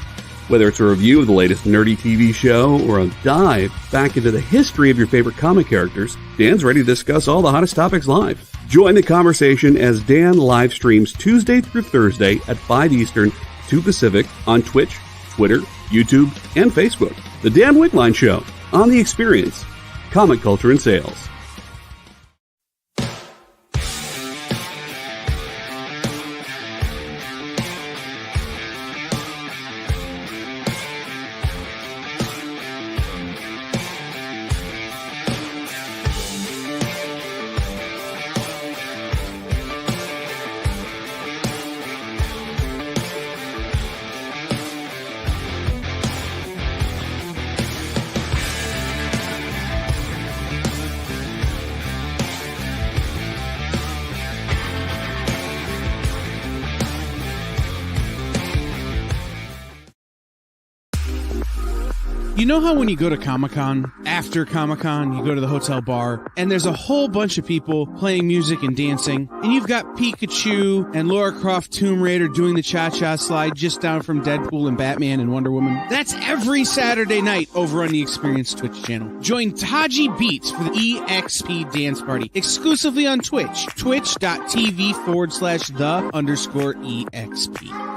[SPEAKER 2] Whether it's a review of the latest nerdy TV show or a dive back into the history of your favorite comic characters, Dan's ready to discuss all the hottest topics live. Join the conversation as Dan live streams Tuesday through Thursday at 5 Eastern, 2 Pacific on Twitch, Twitter, YouTube, and Facebook. The Dan Wickline Show, on The Experience, Comic Culture and Sales.
[SPEAKER 1] You know how when you go to Comic-Con, after Comic-Con, you go to the hotel bar, and there's a whole bunch of people playing music and dancing, and you've got Pikachu and Lara Croft Tomb Raider doing the cha-cha slide just down from Deadpool and Batman and Wonder Woman? That's every Saturday night over on the Experience Twitch channel. Join Taji Beats for the EXP Dance Party, exclusively on Twitch, twitch.tv/the_EXP.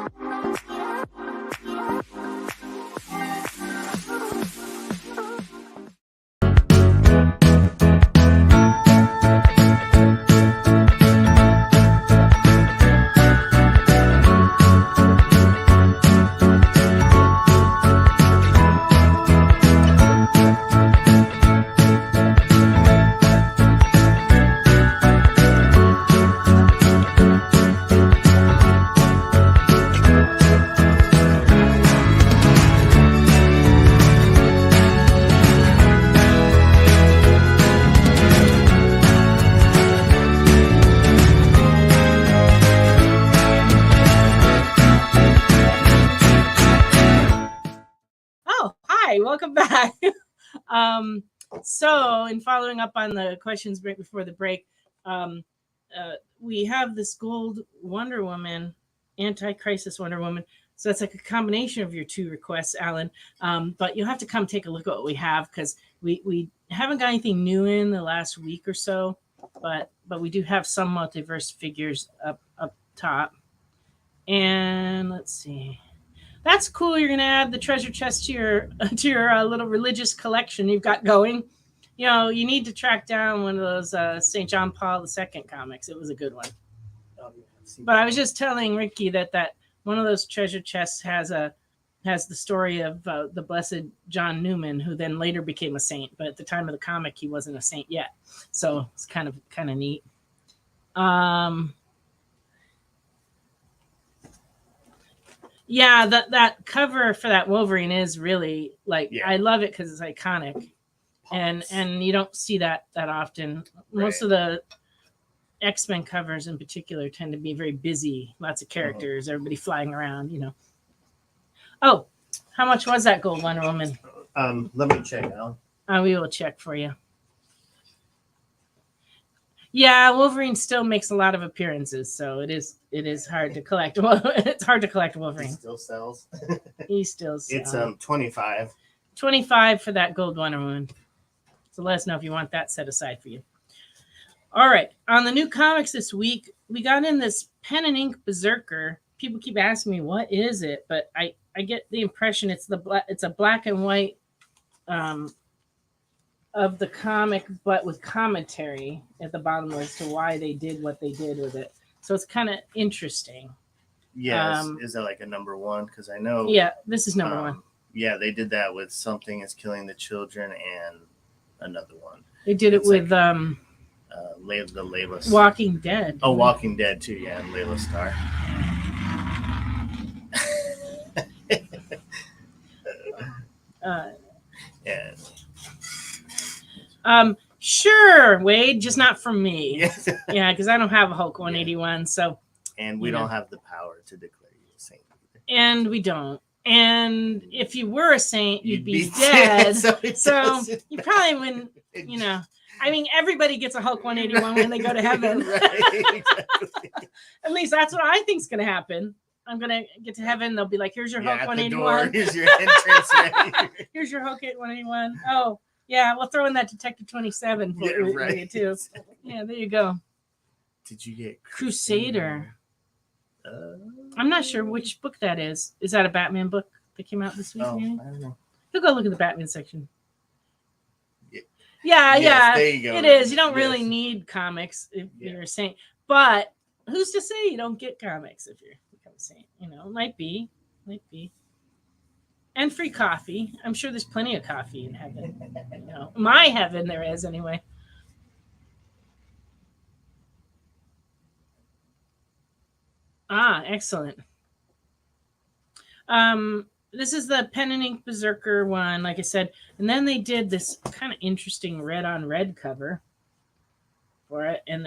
[SPEAKER 3] Welcome back. So in following up on the questions right before the break, we have this gold Wonder Woman, anti-crisis Wonder Woman. So that's like a combination of your two requests, Alan. But you'll have to come take a look at what we have, because we haven't got anything new in the last week or so, but we do have some multiverse figures up top. And let's see. That's cool. You're going to add the treasure chest to your little religious collection you've got going. You know, you need to track down one of those St. John Paul II comics. It was a good one. But I was just telling Ricky that one of those treasure chests has the story of the blessed John Newman, who then later became a saint. But at the time of the comic, he wasn't a saint yet. So it's kind of neat. Yeah, that cover for that Wolverine is really I love it because it's iconic, and you don't see that often. Right. Most of the X-Men covers in particular tend to be very busy, lots of characters, everybody flying around, you know. Oh, how much was that gold Wonder Woman?
[SPEAKER 4] Let me check, Alan.
[SPEAKER 3] We will check for you. Yeah, Wolverine still makes a lot of appearances, so it is hard to collect. It's hard to collect Wolverine.
[SPEAKER 4] He still sells.
[SPEAKER 3] He still sells.
[SPEAKER 4] It's 25.
[SPEAKER 3] 25 for that gold Wonder Woman. So let us know if you want that set aside for you. All right, on the new comics this week, we got in this pen and ink Berserker. People keep asking me what is it, but I get the impression it's a black and white of the comic, but with commentary at the bottom as to why they did what they did with it. So it's kind of interesting.
[SPEAKER 4] Yes. Is that like a number one? Because I know.
[SPEAKER 3] Yeah, this is number one.
[SPEAKER 4] Yeah, they did that with Something Is Killing the Children and another one.
[SPEAKER 3] They did it with
[SPEAKER 4] the Layla
[SPEAKER 3] Walking Dead.
[SPEAKER 4] Oh, Walking Dead too, yeah, and Layla Starr. Yeah.
[SPEAKER 3] Sure, Wade, just not from me. Yeah, because I don't have a Hulk 181, so.
[SPEAKER 4] And we don't have the power to declare you a saint either.
[SPEAKER 3] And we don't. And if you were a saint, you'd be dead. So you probably wouldn't You know, I mean, everybody gets a Hulk 181 when they go to heaven.
[SPEAKER 4] Right, exactly.
[SPEAKER 3] At least that's what I think's going to happen. I'm going to get to heaven. They'll be like, here's your Hulk
[SPEAKER 4] at the
[SPEAKER 3] 181.
[SPEAKER 4] door, here's your entrance. Right?
[SPEAKER 3] Here's your Hulk 181. Oh, yeah, we'll throw in that Detective 27 for you too. Yeah, there you go.
[SPEAKER 4] Did you get
[SPEAKER 3] Crusader? I'm not sure which book that is. Is that a Batman book that came out this week?
[SPEAKER 4] Oh, I don't know.
[SPEAKER 3] You'll go look at the Batman section.
[SPEAKER 4] Yeah.
[SPEAKER 3] Yeah,
[SPEAKER 4] there you go.
[SPEAKER 3] it is. You don't really need comics if you're a saint. But who's to say you don't get comics if you're become a saint? You know, might be. And free coffee. I'm sure there's plenty of coffee in heaven. You know, my heaven there is anyway. Ah, excellent. This is the pen and ink berserker one, like I said, and then they did this kind of interesting red on red cover for it, and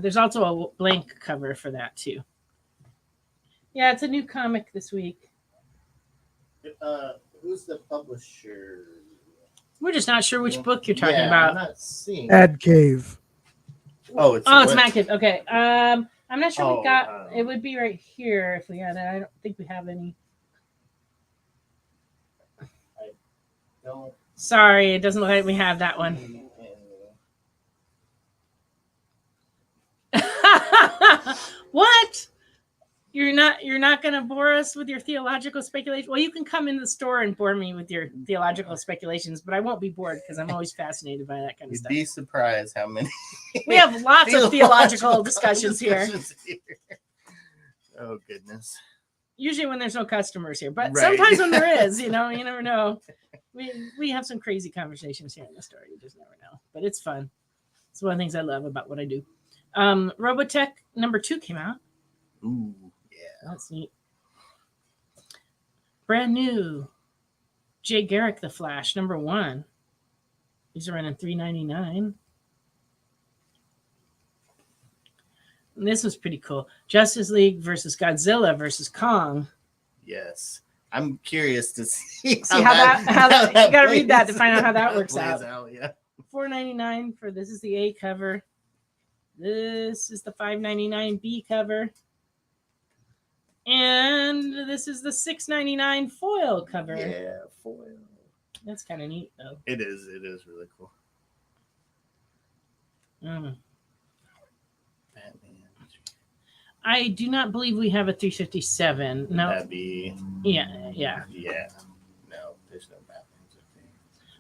[SPEAKER 3] there's also a blank cover for that too. Yeah, it's a new comic this week.
[SPEAKER 4] Who's the publisher?
[SPEAKER 3] We're just not sure which book you're talking about.
[SPEAKER 4] I'm not seeing.
[SPEAKER 5] Ad Cave.
[SPEAKER 4] Oh, it's
[SPEAKER 3] Maniacal. Okay. I'm not sure we got. It would be right here if we had it. I don't think we have any.
[SPEAKER 4] No.
[SPEAKER 3] Sorry, it doesn't look like we have that one. What? You're not going to bore us with your theological speculation? Well, you can come in the store and bore me with your theological speculations, but I won't be bored because I'm always fascinated by that kind of stuff.
[SPEAKER 4] You'd be surprised how many.
[SPEAKER 3] We have lots of theological discussions here.
[SPEAKER 4] Oh, goodness.
[SPEAKER 3] Usually when there's no customers here, but sometimes when there is, you never know. We have some crazy conversations here in the store. You just never know, but it's fun. It's one of the things I love about what I do. Robotech #2 came out.
[SPEAKER 4] Ooh, yeah.
[SPEAKER 3] That's neat. Brand new. Jay Garrick, The Flash, #1. These are running $3.99. And this was pretty cool. Justice League versus Godzilla versus Kong.
[SPEAKER 4] Yes. I'm curious to see
[SPEAKER 3] how that you got to read that to find out how that works out.
[SPEAKER 4] Yeah.
[SPEAKER 3] $4.99 for this is the A cover. This is the $5.99 B cover. And this is the $6.99 foil cover.
[SPEAKER 4] Yeah, foil.
[SPEAKER 3] That's kind of neat, though.
[SPEAKER 4] It is really cool.
[SPEAKER 3] Mm.
[SPEAKER 4] Batman.
[SPEAKER 3] I do not believe we have a 357. No.
[SPEAKER 4] That'd be.
[SPEAKER 3] Yeah.
[SPEAKER 4] Yeah. No, there's no Batman.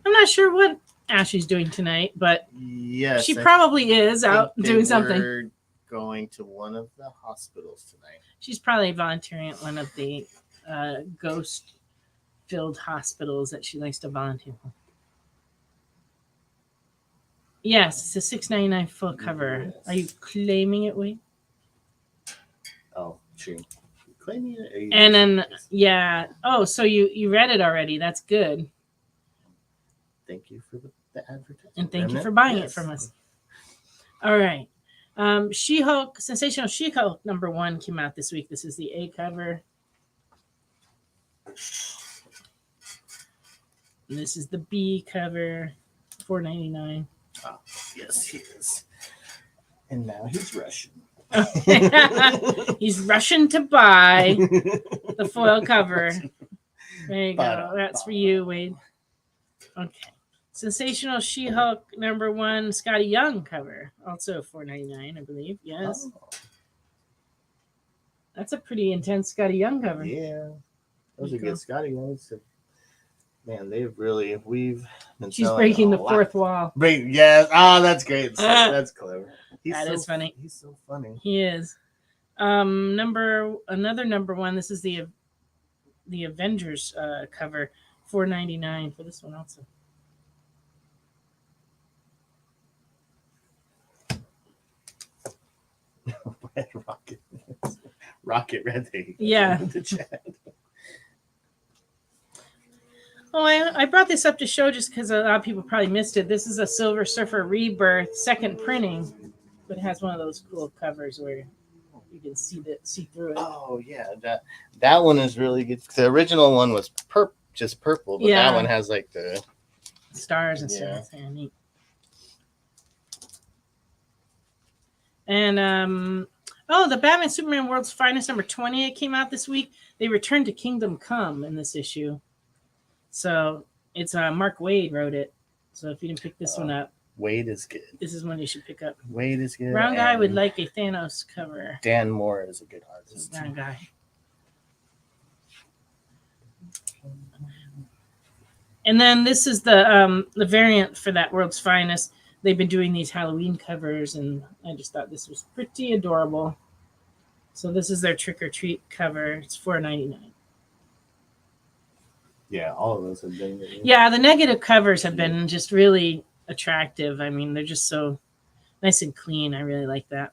[SPEAKER 3] I'm not sure what Ashley's doing tonight, but
[SPEAKER 4] yes,
[SPEAKER 3] she probably is out doing something.
[SPEAKER 4] We're going to one of the hospitals tonight.
[SPEAKER 3] She's probably volunteering at one of the ghost-filled hospitals that she likes to volunteer for. Yes, it's a $6.99 full cover. Yes. Are you claiming it, Wade?
[SPEAKER 4] Oh, true. Claiming it?
[SPEAKER 3] And then, yeah. Oh, so you read it already. That's good.
[SPEAKER 4] Thank you for the advertisement.
[SPEAKER 3] And thank you for buying it from us. All right. She-Hulk, Sensational She-Hulk #1 came out this week. This is the A cover. And this is the B cover, $4.99.
[SPEAKER 4] Oh, yes, he is. And now he's Russian.
[SPEAKER 3] He's rushing to buy the foil cover. There you go. That's for you, Wade. Okay. Sensational She-Hulk #1 Scotty Young cover. Also $4.99, I believe. Yes. Oh. That's a pretty intense Scotty Young cover.
[SPEAKER 4] Yeah. Those are good Scotty Youngs. Man, we've been
[SPEAKER 3] She's breaking the fourth wall.
[SPEAKER 4] Yeah. Oh, that's great. That's clever.
[SPEAKER 3] That is funny.
[SPEAKER 4] He's so funny.
[SPEAKER 3] He is. Another #1. This is the Avengers cover. $4.99 for this one also.
[SPEAKER 4] Red Rocket Red.
[SPEAKER 3] Yeah.
[SPEAKER 4] The chat.
[SPEAKER 3] Oh, I brought this up to show just because a lot of people probably missed it. This is a Silver Surfer Rebirth second printing, but it has one of those cool covers where you can see through it.
[SPEAKER 4] Oh yeah, that one is really good. The original one was just purple, but that one has like the
[SPEAKER 3] stars and stuff. Yeah, neat. And the Batman Superman World's Finest number 20 it came out this week. They returned to Kingdom Come in this issue. So it's Mark Waid wrote it. So if you didn't pick this one up,
[SPEAKER 4] Waid is good.
[SPEAKER 3] This is one you should pick up.
[SPEAKER 4] Waid is good.
[SPEAKER 3] Brown Guy would like a Thanos cover.
[SPEAKER 4] Dan Moore is a good artist.
[SPEAKER 3] Brown Guy. And then this is the variant for that World's Finest. They've been doing these Halloween covers, and I just thought this was pretty adorable. So this is their Trick or Treat cover. It's $4.99.
[SPEAKER 4] Yeah, all of those have been really...
[SPEAKER 3] Yeah, the negative covers have been just really attractive. I mean, they're just so nice and clean. I really like that.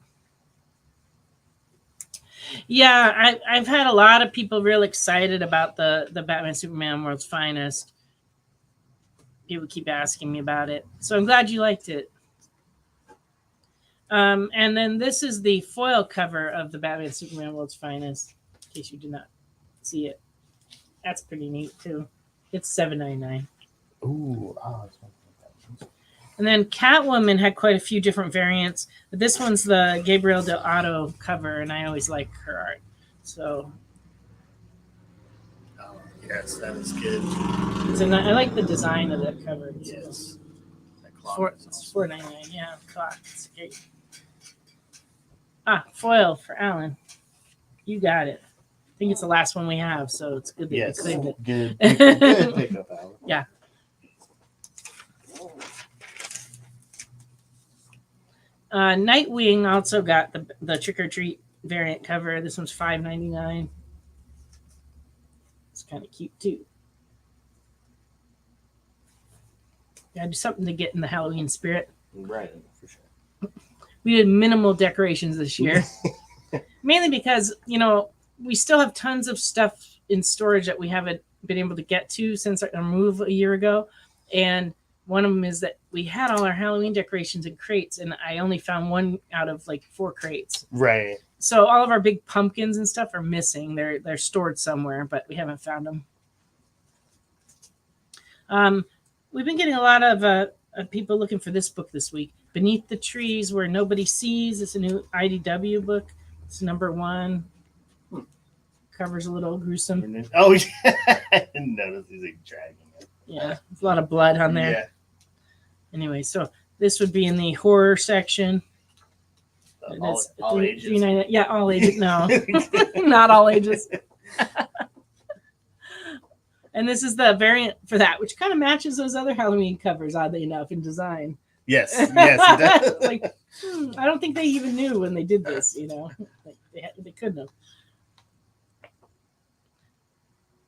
[SPEAKER 3] Yeah, I've had a lot of people real excited about the Batman Superman World's Finest. People keep asking me about it. So I'm glad you liked it. And then this is the foil cover of the Batman Superman World's Finest, in case you did not see it. That's pretty neat, too. It's $7.99.
[SPEAKER 4] Ooh.
[SPEAKER 3] And then Catwoman had quite a few different variants. But this one's the Gabriel Del Otto cover, and I always like her art. So...
[SPEAKER 4] yes, that is good.
[SPEAKER 3] I like the design of that cover.
[SPEAKER 4] Yes.
[SPEAKER 3] It's $4.99. Yeah, clock. It's great. Foil for Alan. You got it. I think it's the last one we have, so it's good that you claimed it.
[SPEAKER 4] Good pickup, Alan.
[SPEAKER 3] Yeah. Nightwing also got the Trick or Treat variant cover. This one's $5.99. It's kind of cute too. Gotta do something to get in the Halloween spirit.
[SPEAKER 4] Right, for sure.
[SPEAKER 3] We did minimal decorations this year. Mainly because, we still have tons of stuff in storage that we haven't been able to get to since our move a year ago. And one of them is that we had all our Halloween decorations in crates, and I only found one out of like 4 crates.
[SPEAKER 4] Right.
[SPEAKER 3] So all of our big pumpkins and stuff are missing. They're stored somewhere, but we haven't found them. We've been getting a lot of people looking for this book this week. Beneath the Trees Where Nobody Sees. It's a new IDW book. It's number 1. Cover's a little gruesome.
[SPEAKER 4] Oh, yeah. I didn't notice he's like dragging it.
[SPEAKER 3] Yeah, there's a lot of blood on there.
[SPEAKER 4] Yeah.
[SPEAKER 3] Anyway, so this would be in the horror section.
[SPEAKER 4] All ages.
[SPEAKER 3] Yeah, all ages. No, not all ages. And this is the variant for that, which kind of matches those other Halloween covers, oddly enough, in design.
[SPEAKER 4] Yes, it does.
[SPEAKER 3] Like, I don't think they even knew when they did this, Like they couldn't have.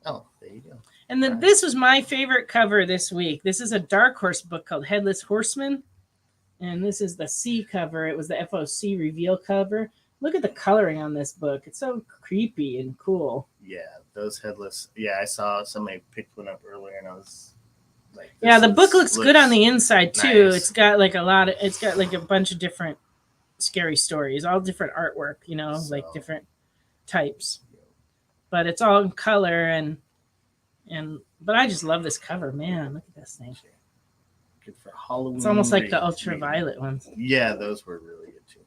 [SPEAKER 4] Oh, there you go.
[SPEAKER 3] And then this was my favorite cover this week. This is a Dark Horse book called Headless Horseman. And this is the C cover. It was the FOC reveal cover. Look at the coloring on this book. It's so creepy and cool.
[SPEAKER 4] Yeah, those headless. Yeah, I saw somebody picked one up earlier, and I was like,
[SPEAKER 3] yeah, the book looks good on the inside too.
[SPEAKER 4] Nice.
[SPEAKER 3] It's got like a bunch of different scary stories, all different artwork, like different types. But it's all in color but I just love this cover, man. Look at this thing.
[SPEAKER 4] Good for Halloween.
[SPEAKER 3] It's almost like the ultraviolet ones.
[SPEAKER 4] Yeah, those were really good too.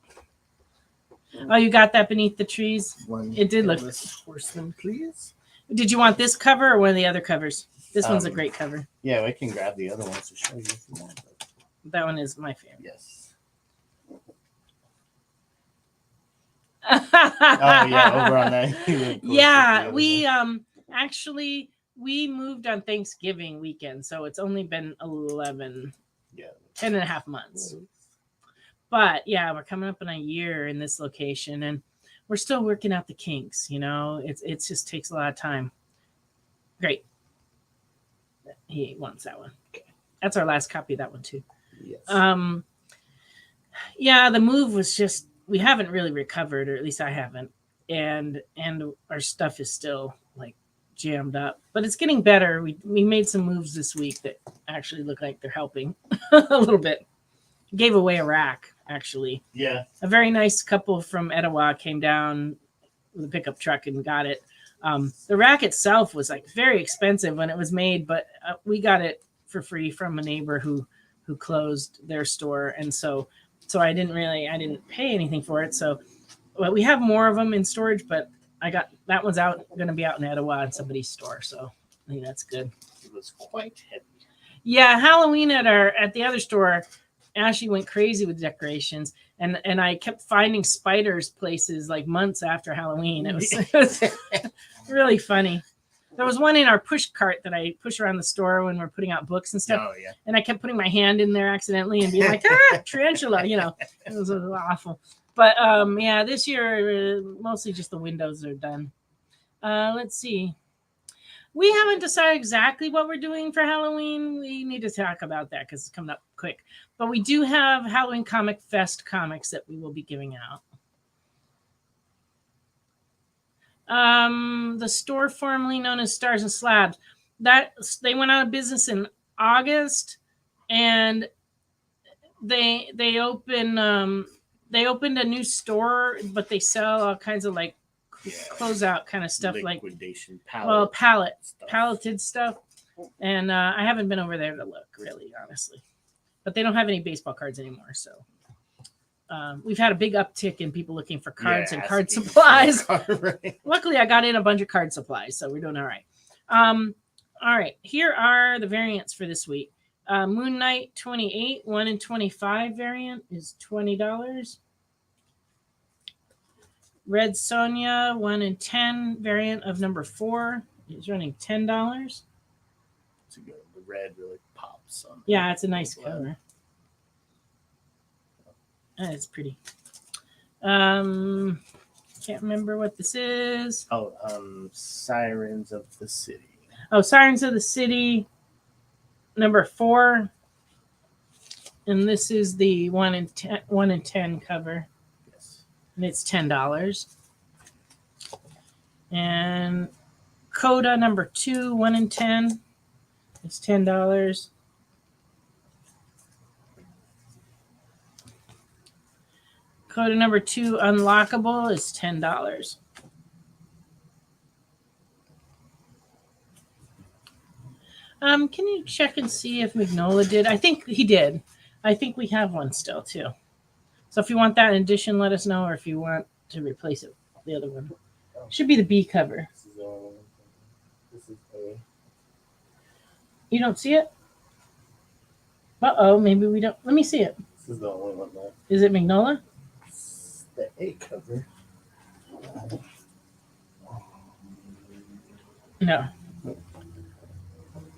[SPEAKER 3] Oh, you got that Beneath the Trees? It did look.
[SPEAKER 4] Horseman, please.
[SPEAKER 3] Did you want this cover or one of the other covers? This one's a great cover.
[SPEAKER 4] Yeah, we can grab the other ones to show you if you want. But...
[SPEAKER 3] that one is my favorite.
[SPEAKER 4] Yes. Oh yeah, over on that.
[SPEAKER 3] Yeah, we actually we moved on Thanksgiving weekend, so it's only been 10 and a half months. But yeah, we're coming up in a year in this location, and we're still working out the kinks. It just takes a lot of time. Great. He wants that one. Okay. That's our last copy of that one too.
[SPEAKER 4] Yes.
[SPEAKER 3] Yeah, the move was just, we haven't really recovered, or at least I haven't, and our stuff is still like jammed up, but it's getting better. We made some moves this week that actually look like they're helping a little bit. Gave away a rack, actually.
[SPEAKER 4] Yeah.
[SPEAKER 3] A very nice couple from Etowah came down with a pickup truck and got it. The rack itself was like very expensive when it was made, but we got it for free from a neighbor who closed their store, and so I didn't pay anything for it. So, well, we have more of them in storage, but I got that one's going to be out in Etowah at somebody's store, so I think that's good.
[SPEAKER 5] It was quite heavy.
[SPEAKER 3] Yeah, Halloween at the other store, Ashley went crazy with decorations, and I kept finding spiders places like months after Halloween. It was really funny. There was one in our push cart that I push around the store when we're putting out books and stuff.
[SPEAKER 4] Oh, yeah.
[SPEAKER 3] And I kept putting my hand in there accidentally and being like, tarantula, you know. It was awful. But yeah, this year mostly just the windows are done. Let's see. We haven't decided exactly what we're doing for Halloween. We need to talk about that because it's coming up quick. But we do have Halloween Comic Fest comics that we will be giving out. The store formerly known as Stars and Slabs, they went out of business in August, and they opened a new store, but they sell all kinds of like closeout kind of stuff,
[SPEAKER 4] liquidation,
[SPEAKER 3] like palleted stuff. And I haven't been over there to look, really, honestly. But they don't have any baseball cards anymore, so we've had a big uptick in people looking for cards and card supplies. Luckily, I got in a bunch of card supplies, so we're doing all right. All right, here are the variants for this week. Moon Knight 28, 1 in 25 variant is $20. Red Sonja 1 in 10 variant of number 4 is running $10.
[SPEAKER 4] It's a good. The red really pops on.
[SPEAKER 3] Yeah, it's a nice cover. It's pretty. Can't remember what this is.
[SPEAKER 4] Oh, Sirens of the City.
[SPEAKER 3] Oh, Sirens of the City, number 4. And this is the 1 in 10 cover.
[SPEAKER 4] Yes.
[SPEAKER 3] And it's $10. And Coda number 2, 1 in 10. It's $10. Coda number 2, Unlockable, is $10. Can you check and see if Magnola did? I think he did. I think we have one still, too. So if you want that in addition, let us know, or if you want to replace it with the other one. Should be the B cover.
[SPEAKER 5] This is A.
[SPEAKER 3] You don't see it? Uh-oh, maybe we don't. Let me see it.
[SPEAKER 5] This is the only one left.
[SPEAKER 3] Is it Magnola?
[SPEAKER 5] It's the A cover.
[SPEAKER 3] No.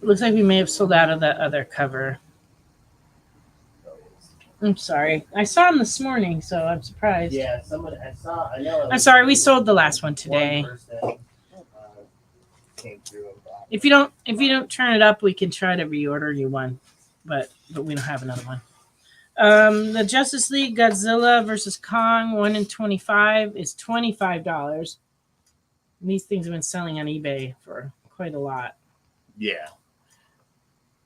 [SPEAKER 3] Looks like we may have sold out of that other cover. I'm sorry. I saw him this morning, so I'm surprised.
[SPEAKER 5] Yeah, somebody I saw. I know.
[SPEAKER 3] I'm sorry. We sold the last one today.
[SPEAKER 5] One person, came through and bought
[SPEAKER 3] If you don't turn it up, we can try to reorder you one, but we don't have another one. The Justice League Godzilla versus Kong 1 in 25 is $25. And these things have been selling on eBay for quite a lot.
[SPEAKER 4] Yeah.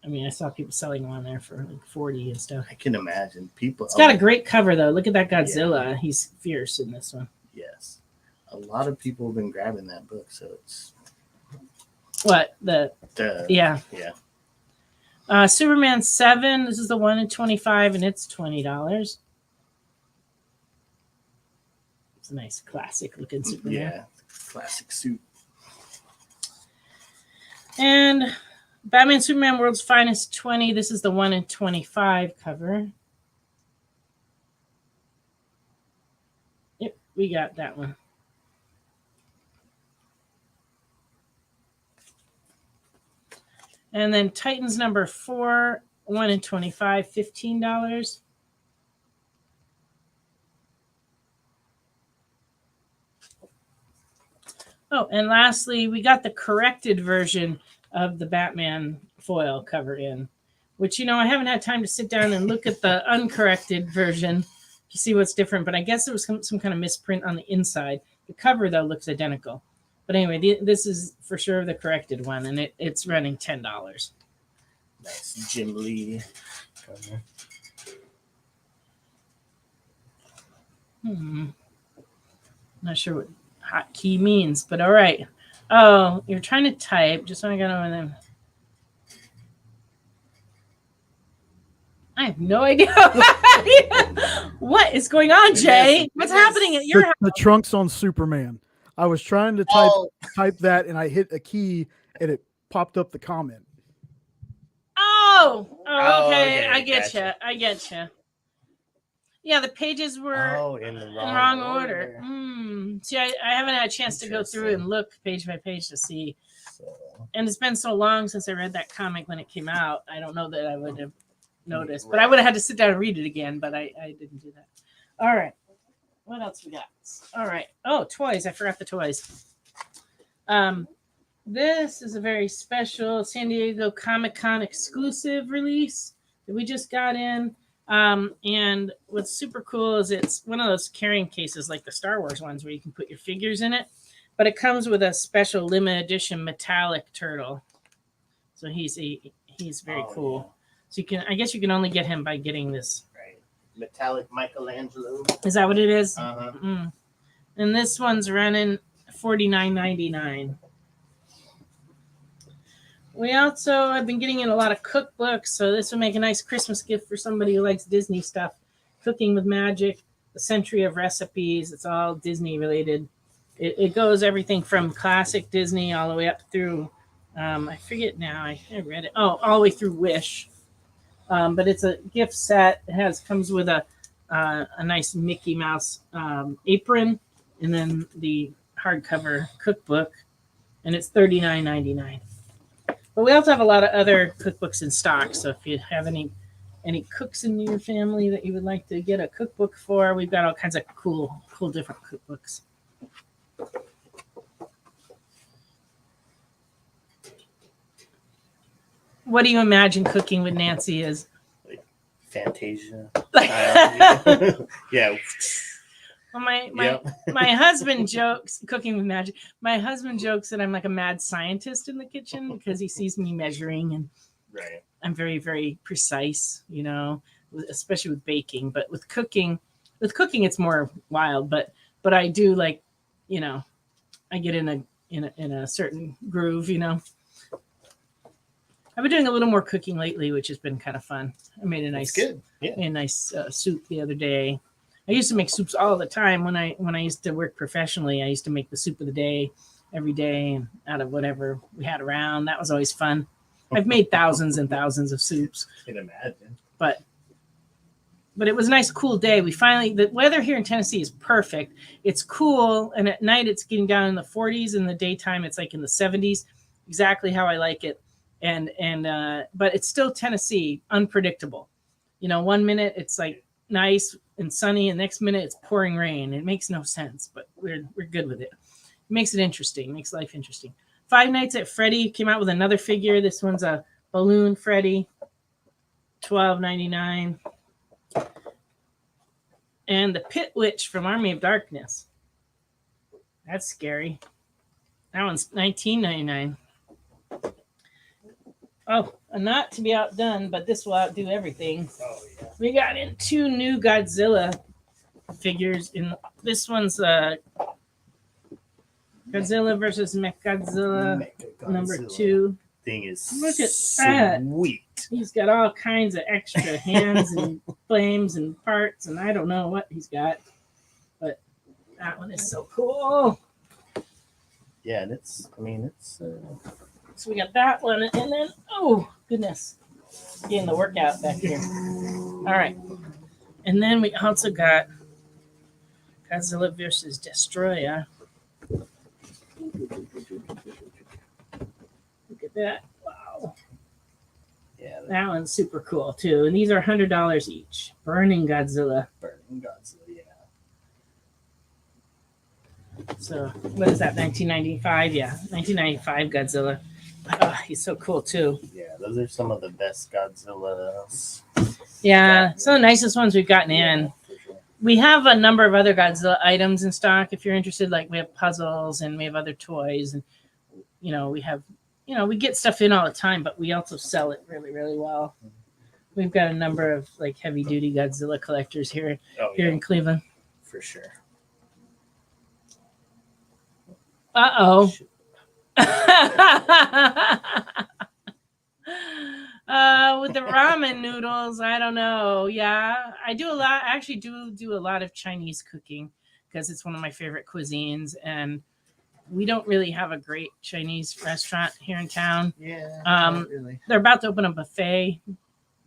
[SPEAKER 3] I mean, I saw people selling them on there for like 40 and stuff.
[SPEAKER 4] I can imagine people.
[SPEAKER 3] It's got a great cover though. Look at that Godzilla. Yeah. He's fierce in this one.
[SPEAKER 4] Yes. A lot of people have been grabbing that book, so it's
[SPEAKER 3] what yeah. Superman 7. This is the 1 in 25, and it's $20. It's a nice classic looking Superman.
[SPEAKER 4] Yeah, classic suit.
[SPEAKER 3] And Batman Superman World's Finest 20. This is the 1 in 25 cover. Yep, we got that one. And then Titans number 4, 1 in 25, $15. Oh, and lastly, we got the corrected version of the Batman foil cover in, which, I haven't had time to sit down and look at the uncorrected version to see what's different, but I guess it was some kind of misprint on the inside. The cover, though, looks identical. But anyway, this is for sure the corrected one, and it's running $10.
[SPEAKER 4] Nice Jim Lee cover.
[SPEAKER 3] Not sure what hotkey means, but all right. Oh, you're trying to type. Just so I got over them. have no idea what is going on, Jay. What's happening at your house?
[SPEAKER 6] The trunks on Superman. I was trying to type that, and I hit a key, and it popped up the comment.
[SPEAKER 3] Okay. I get you. I get you. Yeah, the pages were
[SPEAKER 4] in the
[SPEAKER 3] wrong order. See, I haven't had a chance to go through and look page by page to see. And it's been so long since I read that comic when it came out. I don't know that I would have noticed, but I would have had to sit down and read it again, but I didn't do that. All right. What else we got? All right. Oh, toys. I forgot the toys. This is a very special San Diego Comic-Con exclusive release that we just got in. And what's super cool is it's one of those carrying cases like the Star Wars ones where you can put your figures in it, but it comes with a special limited edition metallic turtle. So he's very cool. Yeah. So I guess you can only get him by getting this.
[SPEAKER 4] Right. Metallic Michelangelo.
[SPEAKER 3] Is that what it is?
[SPEAKER 4] Uh-huh.
[SPEAKER 3] And this one's running $49.99. We also have been getting in a lot of cookbooks, so this would make a nice Christmas gift for somebody who likes Disney stuff. Cooking with Magic, The Century of Recipes. It's all Disney related. It goes everything from classic Disney all the way up through, I forget now, I read it. Oh, all the way through Wish. But it's a gift set. It comes with a nice Mickey Mouse apron, and then the hardcover cookbook, and it's $39.99. But we also have a lot of other cookbooks in stock. So if you have any cooks in your family that you would like to get a cookbook for, we've got all kinds of cool different cookbooks. What do you imagine cooking with Nancy is?
[SPEAKER 4] Like Fantasia.
[SPEAKER 3] Yeah. Well, my husband jokes, cooking with magic. My husband jokes that I'm like a mad scientist in the kitchen because he sees me measuring, and I'm very, very precise, especially with baking. But with cooking, it's more wild. But I do like, I get in a certain groove, I've been doing a little more cooking lately, which has been kind of fun. I made a nice, soup the other day. I used to make soups all the time when I used to work professionally. I used to make the soup of the day every day and out of whatever we had around. That was always fun. I've made thousands and thousands of soups.
[SPEAKER 4] I can imagine.
[SPEAKER 3] But it was a nice, cool day. The weather here in Tennessee is perfect. It's cool, and at night it's getting down in the 40s. In the daytime, it's like in the 70s. Exactly how I like it. But it's still Tennessee, unpredictable. 1 minute it's like nice and sunny, and next minute it's pouring rain. It makes no sense, but we're good with it. It makes it interesting, makes life interesting. Five Nights at Freddy came out with another figure. This one's a balloon Freddy, $12.99. And the Pit Witch from Army of Darkness. That's scary. That one's $19.99. Oh, not to be outdone, but this will outdo everything. Oh, yeah. We got in two new Godzilla figures. This one's Godzilla versus Mechagodzilla number 2.
[SPEAKER 4] Thing is
[SPEAKER 3] Look at that.
[SPEAKER 4] Sweet.
[SPEAKER 3] He's got all kinds of extra hands and flames and parts, and I don't know what he's got, but that one is so cool.
[SPEAKER 4] Yeah, and it's.
[SPEAKER 3] So we got that one, and then, oh, goodness, getting the workout back here. All right. And then we also got Godzilla versus Destroyer. Look at that. Wow.
[SPEAKER 4] Yeah.
[SPEAKER 3] That one's super cool, too. And these are $100 each. Burning Godzilla.
[SPEAKER 4] Yeah.
[SPEAKER 3] So what is that, 1995? Yeah, 1995 Godzilla. Oh, he's so cool, too.
[SPEAKER 4] Yeah, those are some of the best Godzillas.
[SPEAKER 3] Yeah, some of the nicest ones we've gotten in.
[SPEAKER 4] Sure.
[SPEAKER 3] We have a number of other Godzilla items in stock. If you're interested, like we have puzzles and we have other toys. And, we have, we get stuff in all the time, but we also sell it really, really well. We've got a number of like heavy duty Godzilla collectors here in Cleveland.
[SPEAKER 4] For sure.
[SPEAKER 3] Uh-oh. With the ramen noodles, I don't know. Yeah, I do a lot. I actually do a lot of Chinese cooking because it's one of my favorite cuisines, and we don't really have a great Chinese restaurant here in town.
[SPEAKER 4] Yeah, not really.
[SPEAKER 3] They're about to open a buffet.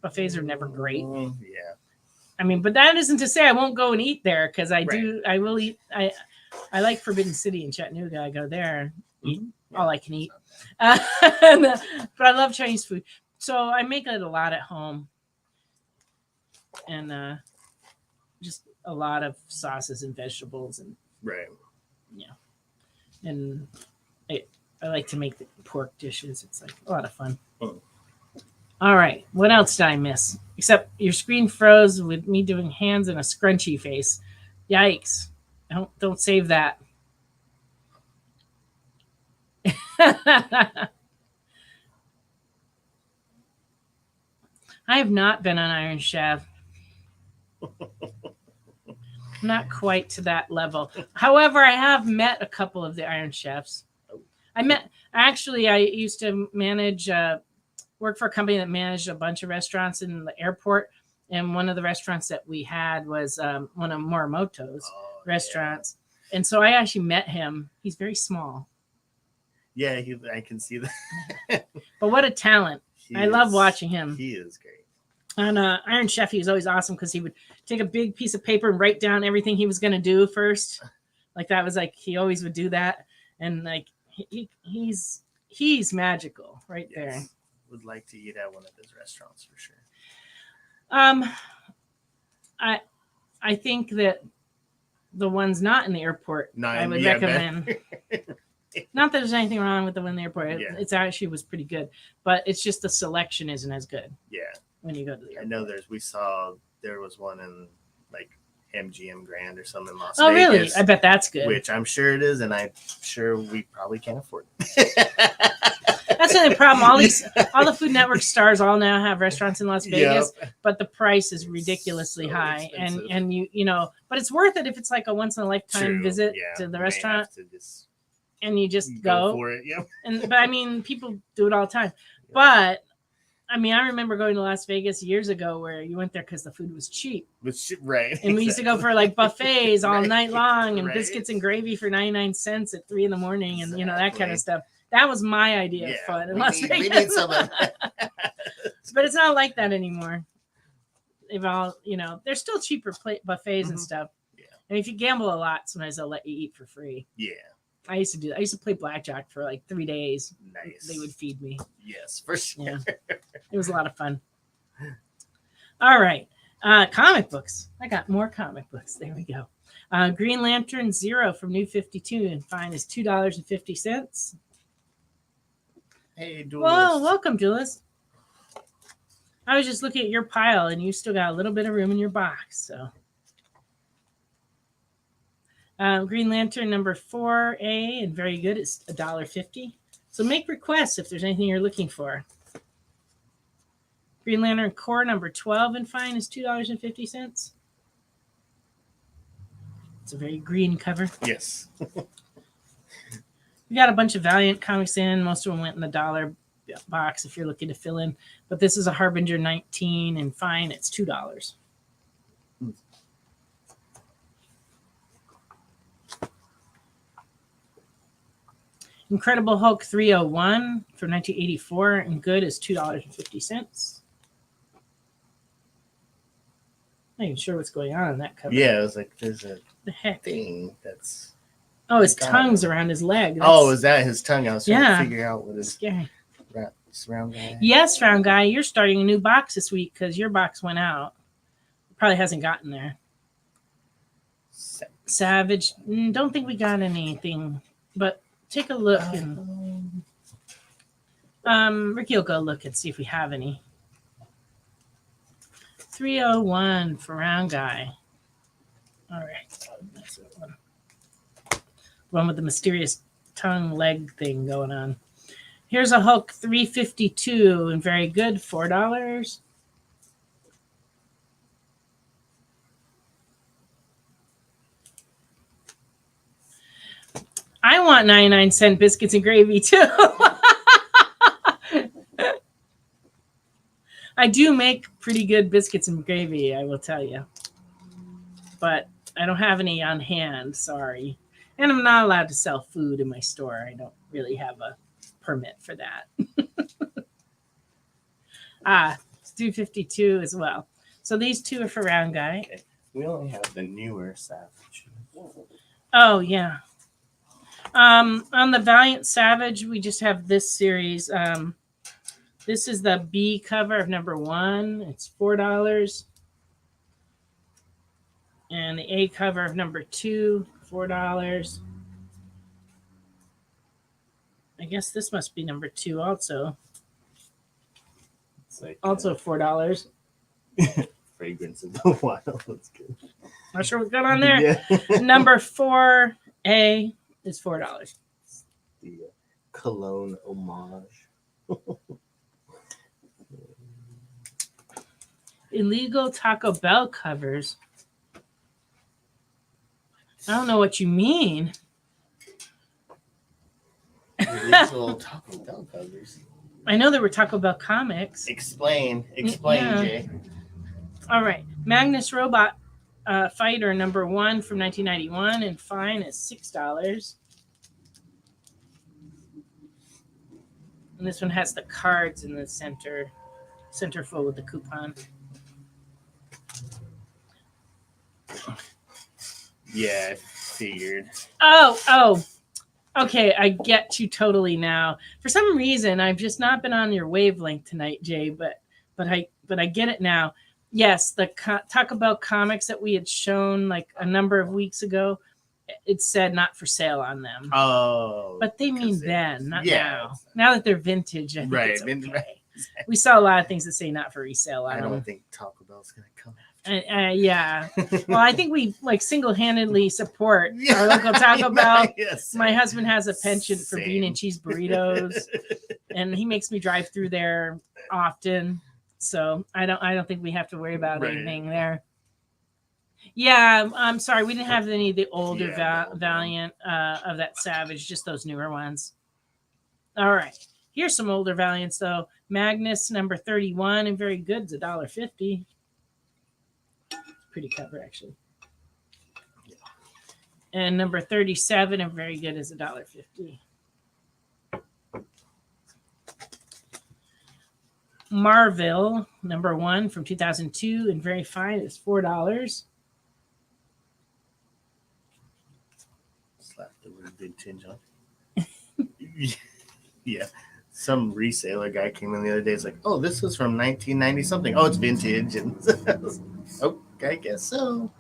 [SPEAKER 3] Buffets are never great.
[SPEAKER 4] Yeah.
[SPEAKER 3] I mean, but that isn't to say I won't go and eat there because I will eat. I like Forbidden City in Chattanooga. I go there, eat all I can eat. But I love Chinese food. So I make it a lot at home. And just a lot of sauces and vegetables and and I like to make the pork dishes. It's like a lot of fun. All right, what else did I miss? Except your screen froze with me doing hands and a scrunchy face. Yikes! Don't save that. I have not been on Iron Chef. Not quite to that level. However, I have met a couple of the Iron Chefs. I used to work for a company that managed a bunch of restaurants in the airport. And one of the restaurants that we had was one of Morimoto's restaurants. Yeah. And so I actually met him. He's very small.
[SPEAKER 4] Yeah, I can see that.
[SPEAKER 3] But what a talent. I love watching him.
[SPEAKER 4] He is great.
[SPEAKER 3] On Iron Chef, he was always awesome because he would take a big piece of paper and write down everything he was going to do first. Like that was like, he always would do that. And like, he's magical right there.
[SPEAKER 4] Would like to eat at one of his restaurants for sure.
[SPEAKER 3] I think that the ones not in the airport, I would recommend. Not that there's anything wrong with the one in the airport. Yeah. It's actually was pretty good, but it's just the selection isn't as good.
[SPEAKER 4] Yeah.
[SPEAKER 3] When you go to the airport.
[SPEAKER 4] I know there was one in like MGM Grand or something in Las Vegas.
[SPEAKER 3] Oh, really? I bet that's good.
[SPEAKER 4] Which I'm sure it is, and I'm sure we probably can't afford it.
[SPEAKER 3] That's the only problem. All the Food Network stars all now have restaurants in Las Vegas, but the price is ridiculoly high. Expensive. And you know, but it's worth it if it's like a once in a lifetime visit to the restaurant. And you just go
[SPEAKER 4] for it. Yeah.
[SPEAKER 3] But I mean, people do it all the time. Yeah. But I mean, I remember going to Las Vegas years ago where you went there because the food was cheap.
[SPEAKER 4] Right.
[SPEAKER 3] And we used to go for like buffets all night long and biscuits and gravy for 99 cents at 3 a.m. and you know, that kind of stuff. That was my idea of fun in Las Vegas. We need some of that. But it's not like that anymore. They've all, you know, there's still cheaper buffets and stuff. Yeah. And if you gamble a lot, sometimes they'll let you eat for free. Yeah. I used to do that. I used to play blackjack for like 3 days. Nice. They would feed me.
[SPEAKER 4] Yes, for sure. Yeah.
[SPEAKER 3] It was a lot of fun. All right. Comic books. I got more comic books. There we go. Green Lantern Zero from New 52 and fine is $2.50.
[SPEAKER 4] Hey, Duelist.
[SPEAKER 3] Well, welcome, Duelist. I was just looking at your pile and you still got a little bit of room in your box. So. Green Lantern number 4A and very good. It's $1.50. So make requests if there's anything you're looking for. Green Lantern Core number 12 and fine is $2.50. It's a very green cover.
[SPEAKER 4] Yes.
[SPEAKER 3] We got a bunch of Valiant comics in. Most of them went in the dollar box if you're looking to fill in. But this is a Harbinger 19 and fine. It's $2. Incredible Hulk 301 from 1984 and good is $2.50. Not even sure what's going on in that cover.
[SPEAKER 4] Yeah, it was like there's a
[SPEAKER 3] thing
[SPEAKER 4] that's.
[SPEAKER 3] Oh, his tongue's around his leg.
[SPEAKER 4] Is that his tongue? I was trying to figure out what his round guy.
[SPEAKER 3] Yes, round guy. You're starting a new box this week because your box went out. It probably hasn't gotten there. Savage. Don't think we got anything, but. Take a look and Ricky will go look and see if we have any. 301 for round guy. All right. That's the one. One with the mysterious tongue leg thing going on. Here's a Hulk 352 and very good, $4. I want 99-cent biscuits and gravy too. I do make pretty good biscuits and gravy, I will tell you. But I don't have any on hand, sorry. And I'm not allowed to sell food in my store. I don't really have a permit for that. It's 252 as well. So these two are for Round Guy.
[SPEAKER 4] Okay. We only have the newer Savage.
[SPEAKER 3] Oh, yeah. On the Valiant Savage, we just have this series. This is the B cover of number 1. It's $4. And the A cover of number 2, $4. I guess this must be number 2 also.
[SPEAKER 4] It's like
[SPEAKER 3] Also $4.
[SPEAKER 4] Fragrance of the Wild. That's good.
[SPEAKER 3] Not sure what's going on there.
[SPEAKER 4] Yeah.
[SPEAKER 3] Number 4A is $4.
[SPEAKER 4] The cologne homage.
[SPEAKER 3] Illegal Taco Bell covers. I don't know what you mean.
[SPEAKER 4] Illegal Taco Bell covers.
[SPEAKER 3] I know there were Taco Bell comics.
[SPEAKER 4] Explain,
[SPEAKER 3] Yeah.
[SPEAKER 4] Jay.
[SPEAKER 3] All right. Magnus Robot Fighter number 1 from 1991 and fine is $6. And this one has the cards in the centerfold with the coupon.
[SPEAKER 4] Yeah, I figured.
[SPEAKER 3] Oh. Okay, I get you totally now. For some reason, I've just not been on your wavelength tonight, Jay, but I get it now. Yes, the Taco Bell comics that we had shown like a number of weeks ago, it said not for sale on them.
[SPEAKER 4] Oh.
[SPEAKER 3] But they mean then, not
[SPEAKER 4] yeah.
[SPEAKER 3] now. Now that they're vintage, I think
[SPEAKER 4] Right.
[SPEAKER 3] it's okay. We saw a lot of things that say not for resale on
[SPEAKER 4] I
[SPEAKER 3] them.
[SPEAKER 4] don't think Taco Bell's going to come after.
[SPEAKER 3] Yeah. Well, I think we like single-handedly support our local Taco Bell.
[SPEAKER 4] Yes.
[SPEAKER 3] My husband has a penchant for
[SPEAKER 4] Same.
[SPEAKER 3] bean and cheese burritos, and he makes me drive through there often. So I don't think we have to worry about anything there. Yeah, I'm sorry. We didn't have any of the older Valiant of that Savage, just those newer ones. All right. Here's some older Valiants, though. Magnus number 31 and very good is $1.50. Pretty cover, actually. Yeah. And number 37 and very good is $1.50. Marvel number 1 from 2002 and very fine is $4.
[SPEAKER 4] Slap the word vintage on. Yeah. Some reseller guy came in the other day. It's like, oh, this was from 1990 something. Oh, it's vintage. And oh, I guess so.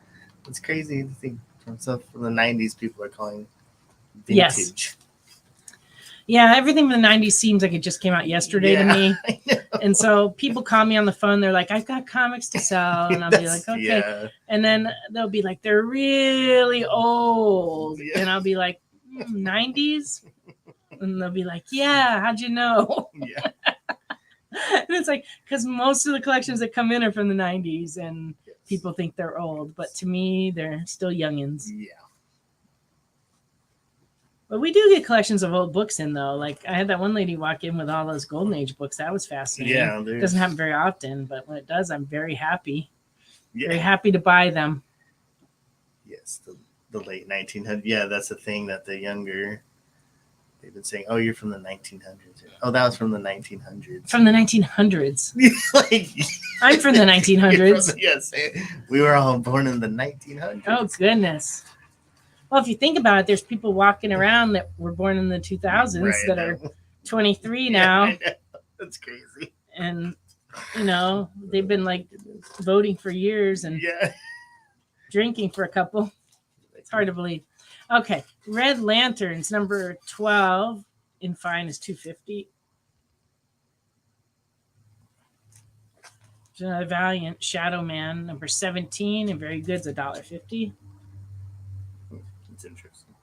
[SPEAKER 4] It's crazy to think from stuff from the 90s people are calling vintage.
[SPEAKER 3] Yes. Yeah, everything from the 90s seems like it just came out yesterday to me. And so people call me on the phone. They're like, I've got comics to sell. And I'll be like, okay.
[SPEAKER 4] Yeah.
[SPEAKER 3] And then they'll be like, they're really old. Yeah. And I'll be like, 90s? And they'll be like, yeah, how'd you know?
[SPEAKER 4] Yeah.
[SPEAKER 3] And it's like, because most of the collections that come in are from the 90s and people think they're old. But to me, they're still youngins.
[SPEAKER 4] Yeah.
[SPEAKER 3] But we do get collections of old books in, though. Like, I had that one lady walk in with all those Golden Age books. That was fascinating.
[SPEAKER 4] Yeah.
[SPEAKER 3] It doesn't happen very often, but when it does, I'm very happy.
[SPEAKER 4] Yeah.
[SPEAKER 3] Very happy to buy them.
[SPEAKER 4] Yes, the late 1900s. Yeah, that's the thing that the younger... They've been saying, oh, you're from the 1900s. Oh, that was from the 1900s.
[SPEAKER 3] From the 1900s.
[SPEAKER 4] Like,
[SPEAKER 3] I'm from the 1900s.
[SPEAKER 4] Yes, we were all born in the 1900s.
[SPEAKER 3] Oh, goodness. Well, if you think about it, there's people walking around that were born in the 2000s that are 23 now.
[SPEAKER 4] Yeah, that's crazy.
[SPEAKER 3] And, you know, they've been like voting for years and drinking for a couple. It's hard to believe. Okay, Red Lanterns, number 12 in fine is $2.50. Valiant Shadow Man, number 17 and very good is $1.50.
[SPEAKER 4] It's interesting.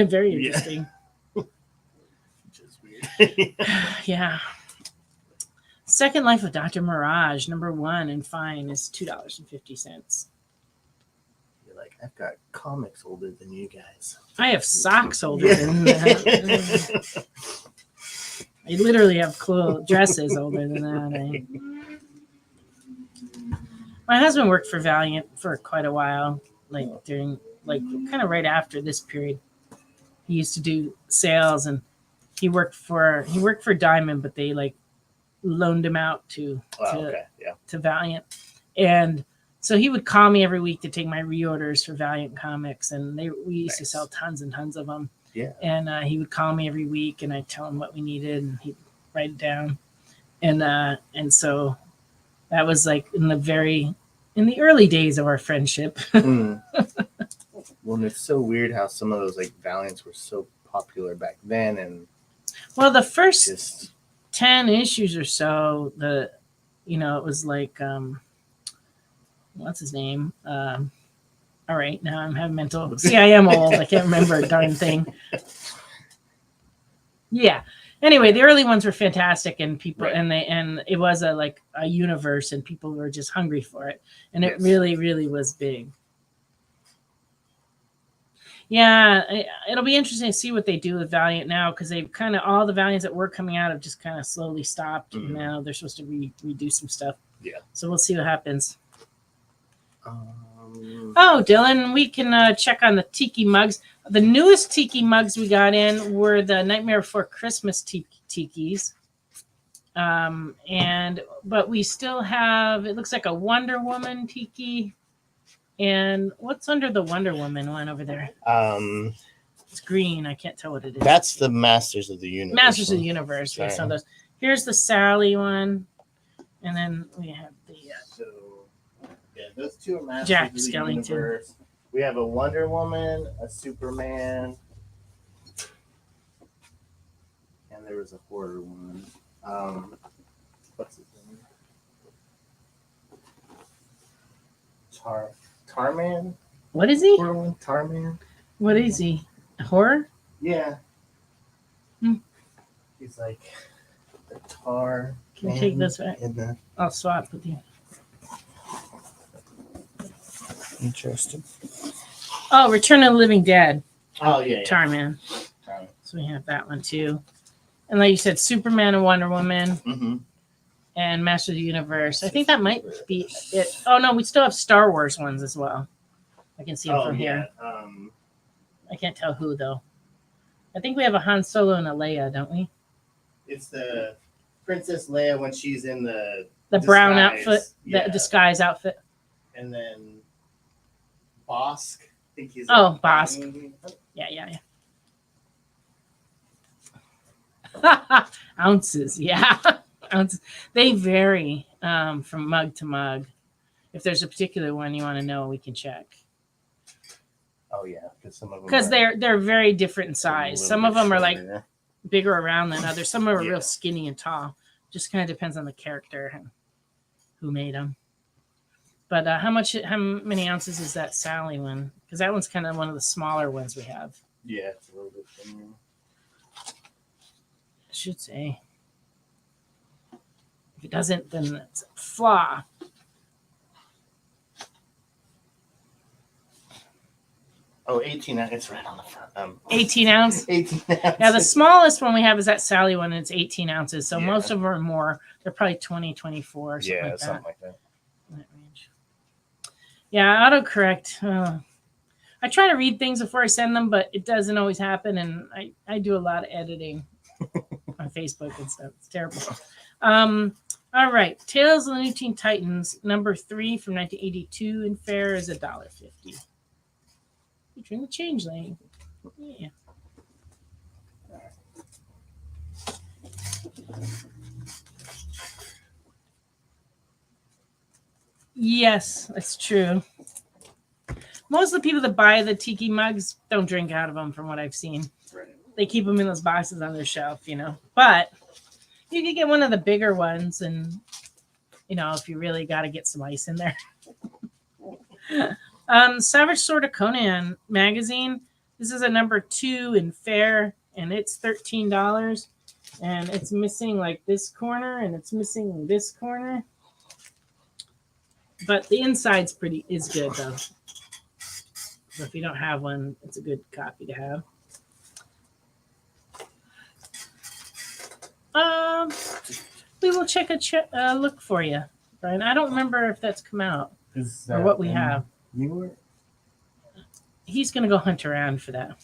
[SPEAKER 3] Very interesting.
[SPEAKER 4] Which is weird.
[SPEAKER 3] Yeah. Second Life of Dr. Mirage, number 1 in fine is $2.50.
[SPEAKER 4] Like, I've got comics older than you guys.
[SPEAKER 3] I have socks older than that. I literally have dresses older than that. My husband worked for Valiant for quite a while, like during, like kind of right after this period. He used to do sales, and he worked for Diamond, but they like loaned him out to Valiant, and so he would call me every week to take my reorders for Valiant Comics, and we used to sell tons and tons of them.
[SPEAKER 4] Yeah.
[SPEAKER 3] And he would call me every week, and I'd tell him what we needed, and he'd write it down. And so that was like in the early days of our friendship.
[SPEAKER 4] Well, and it's so weird how some of those like Valiants were so popular back then, and
[SPEAKER 3] Well, the first
[SPEAKER 4] just
[SPEAKER 3] 10 issues or so, it was like, what's his name? All right, now I'm having mental. See, I am old. I can't remember a darn thing. Yeah. Anyway, the early ones were fantastic, and people,
[SPEAKER 4] Right.
[SPEAKER 3] and it was a universe, and people were just hungry for it, and it
[SPEAKER 4] Yes.
[SPEAKER 3] really, really was big. Yeah, it'll be interesting to see what they do with Valiant now, because they've kind of, all the Valiants that were coming out have just kind of slowly stopped.
[SPEAKER 4] Mhm.
[SPEAKER 3] Now they're supposed to redo some stuff.
[SPEAKER 4] Yeah.
[SPEAKER 3] So we'll see what happens.
[SPEAKER 4] Um,
[SPEAKER 3] Oh, Dylan, we can check on the tiki mugs. The newest tiki mugs we got in were the Nightmare Before Christmas tikis. But we still have, it looks like a Wonder Woman tiki. And what's under the Wonder Woman one over there? It's green. I can't tell what it is.
[SPEAKER 4] that's the Masters of the Universe.
[SPEAKER 3] Masters of the Universe. We have some of those. Here's the Sally one. And then we have the
[SPEAKER 4] So, yeah, those two are Masters
[SPEAKER 3] Jack
[SPEAKER 4] of the
[SPEAKER 3] Skellington.
[SPEAKER 4] Universe. We have a Wonder Woman, a Superman, and there was a horror one. What's his name? Tarman?
[SPEAKER 3] what is he?
[SPEAKER 4] Horror one? Tarman?
[SPEAKER 3] What is he? Horror?
[SPEAKER 4] Yeah.
[SPEAKER 3] Hmm.
[SPEAKER 4] He's like the tar.
[SPEAKER 3] Can you take
[SPEAKER 4] man
[SPEAKER 3] this back?
[SPEAKER 4] in the
[SPEAKER 3] I'll swap with you.
[SPEAKER 4] interesting.
[SPEAKER 3] Oh, Return of the Living Dead.
[SPEAKER 4] Oh yeah.
[SPEAKER 3] Tarman.
[SPEAKER 4] Tarman.
[SPEAKER 3] So we have that one too. And like you said, Superman and Wonder Woman
[SPEAKER 4] Mm-hmm.
[SPEAKER 3] and Master of the Universe. I think that might be it. Oh no, we still have Star Wars ones as well. I can see them from here. I can't tell who though. I think we have a Han Solo and a Leia, don't we?
[SPEAKER 4] It's the Princess Leia when she's in the
[SPEAKER 3] Brown
[SPEAKER 4] disguise.
[SPEAKER 3] outfit,
[SPEAKER 4] Yeah.
[SPEAKER 3] the disguise outfit.
[SPEAKER 4] And then Bosk. I think he's
[SPEAKER 3] Oh, Bosk. Yeah. Ounces, yeah. Ounces. They vary from mug to mug. If there's a particular one you want to know, we can check.
[SPEAKER 4] Oh yeah, because some of them
[SPEAKER 3] Because they're very different in
[SPEAKER 4] a
[SPEAKER 3] size.
[SPEAKER 4] little
[SPEAKER 3] Some
[SPEAKER 4] bit
[SPEAKER 3] of them are like
[SPEAKER 4] shorter.
[SPEAKER 3] bigger around than others. Some are
[SPEAKER 4] Yeah.
[SPEAKER 3] real skinny and tall. Just kind of depends on the character and who made them. But how many ounces is that Sally one? Because that one's kind of one of the smaller ones we have.
[SPEAKER 4] Yeah, it's a little bit thinner.
[SPEAKER 3] I should say. If it doesn't, then it's a flaw.
[SPEAKER 4] Oh, 18 ounce. It's right on the front.
[SPEAKER 3] 18 ounce.
[SPEAKER 4] 18 ounces.
[SPEAKER 3] Now, the smallest one we have is that Sally one, and it's 18 ounces. So
[SPEAKER 4] Yeah.
[SPEAKER 3] most of them are more. They're probably 20, 24, or something
[SPEAKER 4] Yeah,
[SPEAKER 3] like that.
[SPEAKER 4] something like that.
[SPEAKER 3] In that range. Yeah, autocorrect. I try to read things before I send them, but it doesn't always happen. And I do a lot of editing on Facebook and stuff. It's terrible. All right. Tales of the New Teen Titans, number 3 from 1982 in fair is $1.50. You're in the change lane. Yeah. Yes, that's true. Most of the people that buy the tiki mugs don't drink out of them, from what I've seen.
[SPEAKER 4] Right.
[SPEAKER 3] They keep them in those boxes on their shelf, But you can get one of the bigger ones, and if you really got to get some ice in there. Savage Sword of Conan magazine. This is a number 2 in fair, and it's $13. And it's missing like this corner, and it's missing this corner. But the inside's is good though. So if you don't have one, it's a good copy to have. We will check a look for you, Brian. I don't remember if that's come out.
[SPEAKER 4] Is
[SPEAKER 3] or what we have.
[SPEAKER 4] newer?
[SPEAKER 3] He's going to go hunt around for that.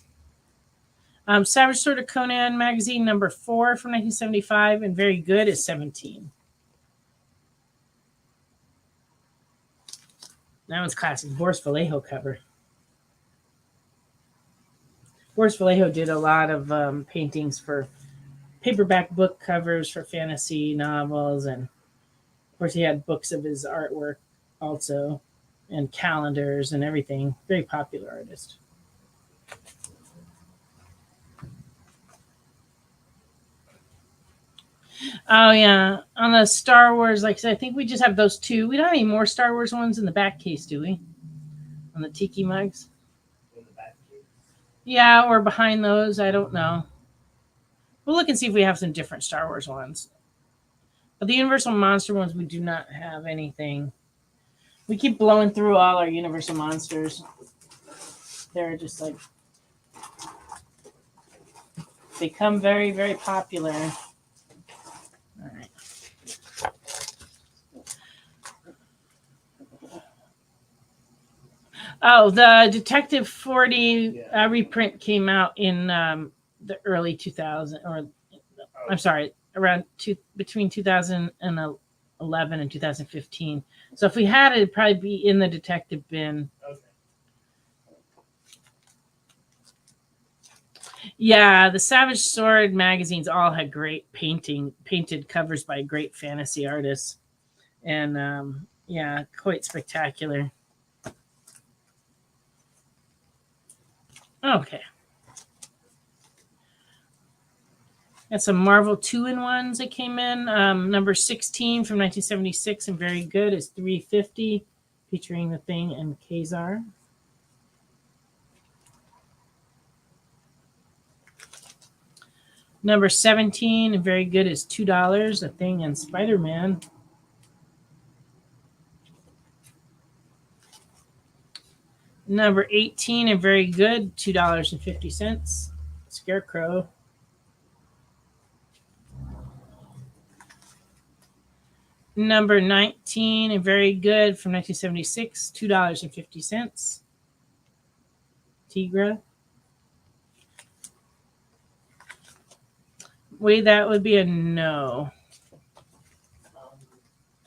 [SPEAKER 3] Savage Sword of Conan magazine number 4 from 1975 and very good is 17. That one's classic. Boris Vallejo cover. Boris Vallejo did a lot of paintings for paperback book covers for fantasy novels, and of course he had books of his artwork also, and calendars and everything. Very popular artist. Oh yeah, on the Star Wars, like I said, I think we just have those 2. We don't have any more Star Wars ones in the back case, do we? On the tiki mugs?
[SPEAKER 5] In the back case.
[SPEAKER 3] Yeah, or behind those, I don't know. We'll look and see if we have some different Star Wars ones. But the Universal Monster ones, we do not have anything. We keep blowing through all our Universal Monsters. They're just like... become very, very popular. All right. Oh, the Detective 40 reprint came out in the early 2000, or I'm sorry, around between 2011 and 2015. So if we had it, it'd probably be in the detective bin.
[SPEAKER 5] Okay.
[SPEAKER 3] Yeah, the Savage Sword magazines all had great painted covers by great fantasy artists. And yeah, quite spectacular. Okay. Got some Marvel 2-in-1s that came in. Number 16 from 1976 and very good is $3.50, featuring the Thing and Kazar. Number 17 and very good is $2, The Thing and Spider-Man. Number 18 and very good, $2.50, Scarecrow. Number 19 and very good from 1976, $2.50, Tigra. Wait, that would be a no.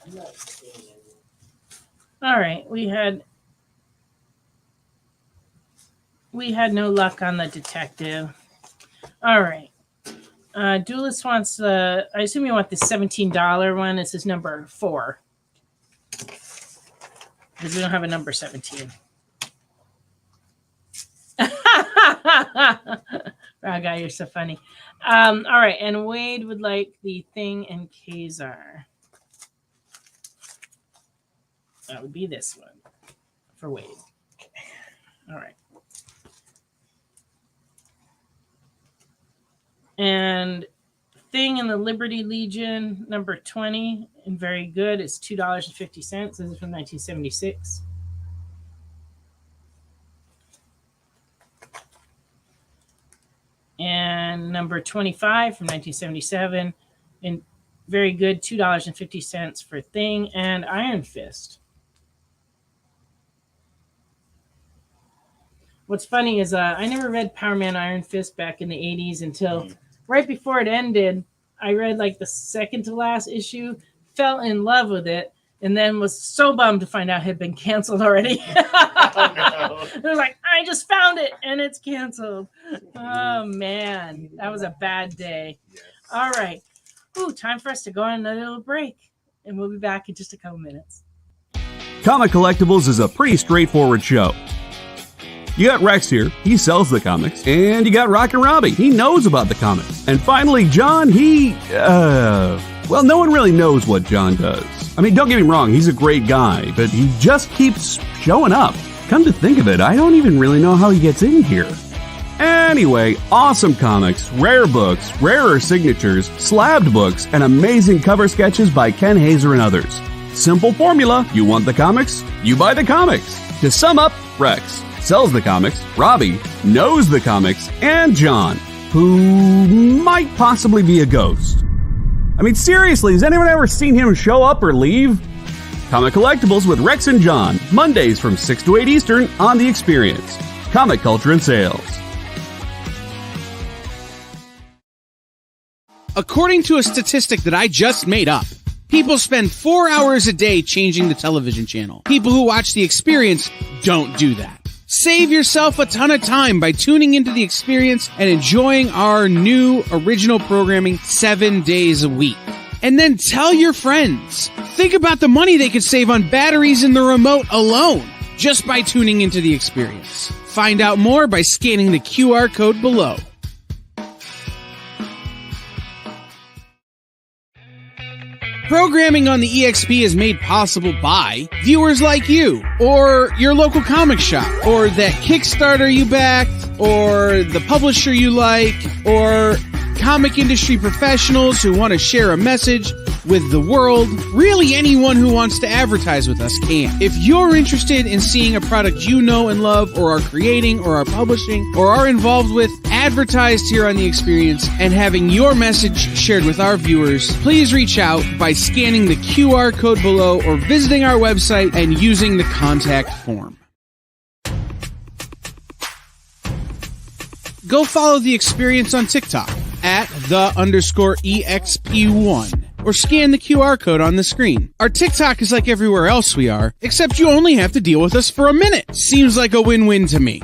[SPEAKER 5] I'm not seeing any.
[SPEAKER 3] All right, we had no luck on the detective. All right. Duelist wants the, I assume you want the $17 one. This is number 4. Because we don't have a number 17. Wow, guy, you're so funny. All right, and Wade would like the Thing and Kazar. That would be this one for Wade. All right. And Thing in the Liberty Legion, number 20, and very good, is $2.50. This is from 1976. And number 25 from 1977, and very good, $2.50 for Thing and Iron Fist. What's funny is I never read Power Man Iron Fist back in the 80s until right before it ended. I read like the second to last issue, fell in love with it, and then was so bummed to find out it had been canceled already.
[SPEAKER 4] Oh, no.
[SPEAKER 3] It was like, I just found it and it's canceled. Oh man, that was a bad day.
[SPEAKER 4] Yes.
[SPEAKER 3] All right. Ooh, time for us to go on another little break. And we'll be back in just a couple minutes.
[SPEAKER 2] Comic Collectibles is a pretty straightforward show. You got Rex here, he sells the comics, and you got Rockin' Robbie, he knows about the comics. And finally, John, well, no one really knows what John does. I mean, don't get me wrong, he's a great guy, but he just keeps showing up. Come to think of it, I don't even really know how he gets in here. Anyway, awesome comics, rare books, rarer signatures, slabbed books, and amazing cover sketches by Ken Hazer and others. Simple formula, you want the comics, you buy the comics. To sum up, Rex sells the comics, Robbie knows the comics, and John, who might possibly be a ghost. I mean, seriously, has anyone ever seen him show up or leave? Comic Collectibles with Rex and John, Mondays from 6 to 8 Eastern on The Experience. Comic Culture and Sales.
[SPEAKER 1] According to a statistic that I just made up, people spend 4 hours a day changing the television channel. People who watch The Experience don't do that. Save yourself a ton of time by tuning into The Experience and enjoying our new original programming 7 days a week. And then tell your friends. Think about the money they could save on batteries in the remote alone just by tuning into The Experience. Find out more by scanning the QR code below. Programming on the EXP is made possible by viewers like you, or your local comic shop, or that Kickstarter you backed, or the publisher you like, or comic industry professionals who want to share a message with the world. Really, anyone who wants to advertise with us can. If you're interested in seeing a product you know and love, or are creating, or are publishing, or are involved with, advertised here on The Experience, and having your message shared with our viewers, please reach out by scanning the QR code below or visiting our website and using the contact form. Go follow The Experience on TikTok at @the_EXP1 or scan the QR code on the screen. Our TikTok is like everywhere else we are, except you only have to deal with us for a minute. Seems like a win-win to me.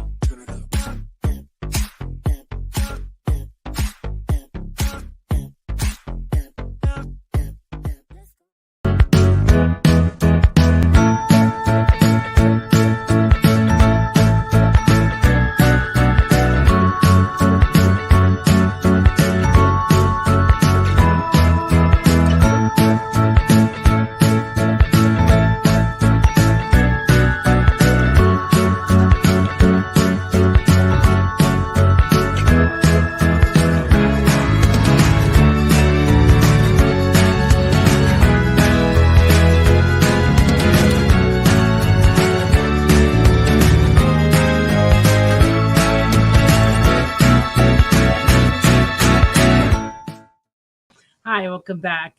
[SPEAKER 3] Hi, welcome back.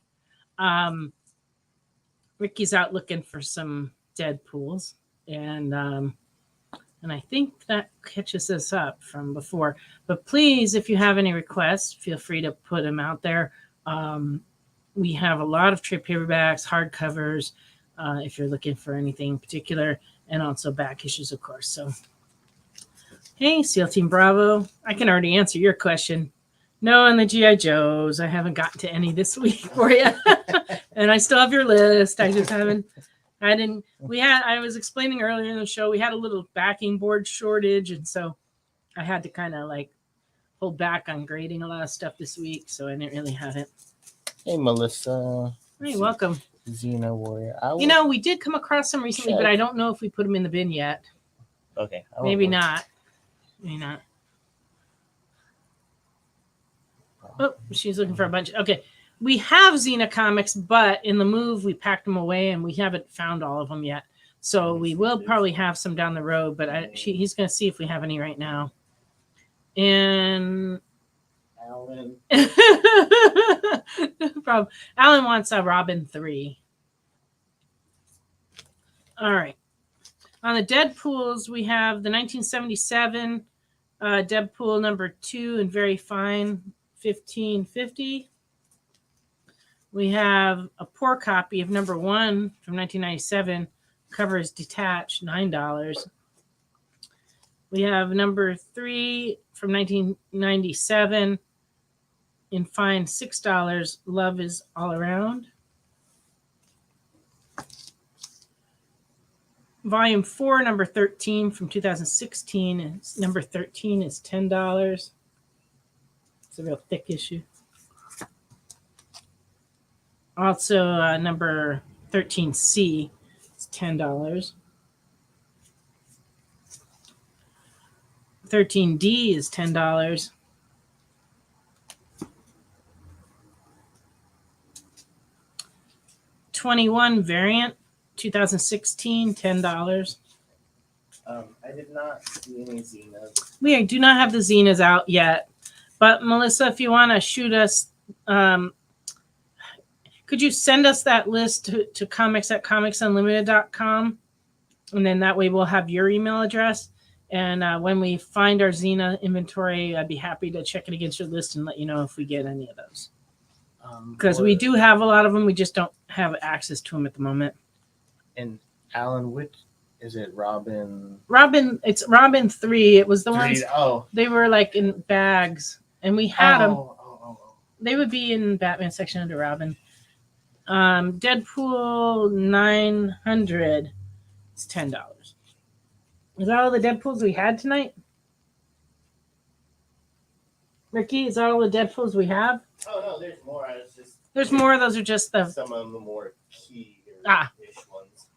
[SPEAKER 3] Ricky's out looking for some Deadpools, and I think that catches us up from before. But please, if you have any requests, feel free to put them out there. We have a lot of trade paperbacks, hardcovers, if you're looking for anything in particular, and also back issues, of course. So, hey, SEAL Team Bravo, I can already answer your question. No, on the G.I. Joes. I haven't gotten to any this week for you. And I still have your list. I just haven't. I was explaining earlier in the show, we had a little backing board shortage. And so I had to kind of like hold back on grading a lot of stuff this week. So I didn't really have it.
[SPEAKER 4] Hey, Melissa.
[SPEAKER 3] Hey, welcome.
[SPEAKER 4] Xena Warrior.
[SPEAKER 3] We did come across some recently, but I don't know if we put them in the bin yet.
[SPEAKER 4] Okay.
[SPEAKER 3] Maybe not. Maybe not. Oh, she's looking for a bunch. Okay. We have Xena comics, but in the move, we packed them away and we haven't found all of them yet. So we will probably have some down the road, but he's going to see if we have any right now. And
[SPEAKER 5] Alan.
[SPEAKER 3] No problem. Alan wants a Robin 3. All right. On the Deadpools, we have the 1977 Deadpool number 2 in very fine 1550. We have a poor copy of number 1 from 1997. Cover is detached, $9. We have number 3 from 1997 in fine, $6. Love is All Around. Volume 4, number 13 from 2016. Number 13 is $10. It's a real thick issue. Also, number 13C is $10. 13D is $10. '21 variant, 2016, $10.
[SPEAKER 4] I did not see any Xenas.
[SPEAKER 3] We do not have the Xenas out yet. But Melissa, if you want to shoot us, Could you send us that list to comics@comicsunlimited.com? And then that way we'll have your email address. And when we find our Xena inventory, I'd be happy to check it against your list and let you know if we get any of those. Because we do have a lot of them. We just don't have access to them at the moment.
[SPEAKER 4] And Alan, which is it? Robin?
[SPEAKER 3] It's Robin 3. It was the ones.
[SPEAKER 4] Oh.
[SPEAKER 3] They were like in bags. And we had them.
[SPEAKER 4] Oh.
[SPEAKER 3] They would be in Batman section under Robin. Deadpool 900 is $10. Is that all the Deadpools we had tonight? Ricky, is that all the Deadpools we have?
[SPEAKER 4] Oh no, there's more.
[SPEAKER 3] There's more. Those are just the
[SPEAKER 4] some of the more key-ish ones.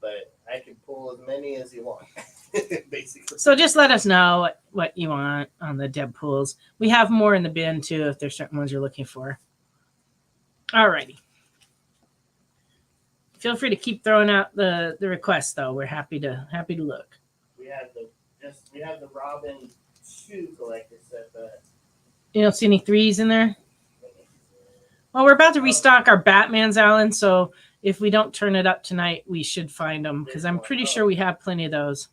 [SPEAKER 4] But I can pull as many as you want, basically.
[SPEAKER 3] So just let us know what you want on the Deadpools. We have more in the bin too if there's certain ones you're looking for. Alrighty. Feel free to keep throwing out the requests though. We're happy to look.
[SPEAKER 4] We have the Robin 2 collector set, but
[SPEAKER 3] you don't see any 3s in there? Well, we're about to restock our Batmans, Alan, so if we don't turn it up tonight, we should find them because I'm pretty sure we have plenty of those.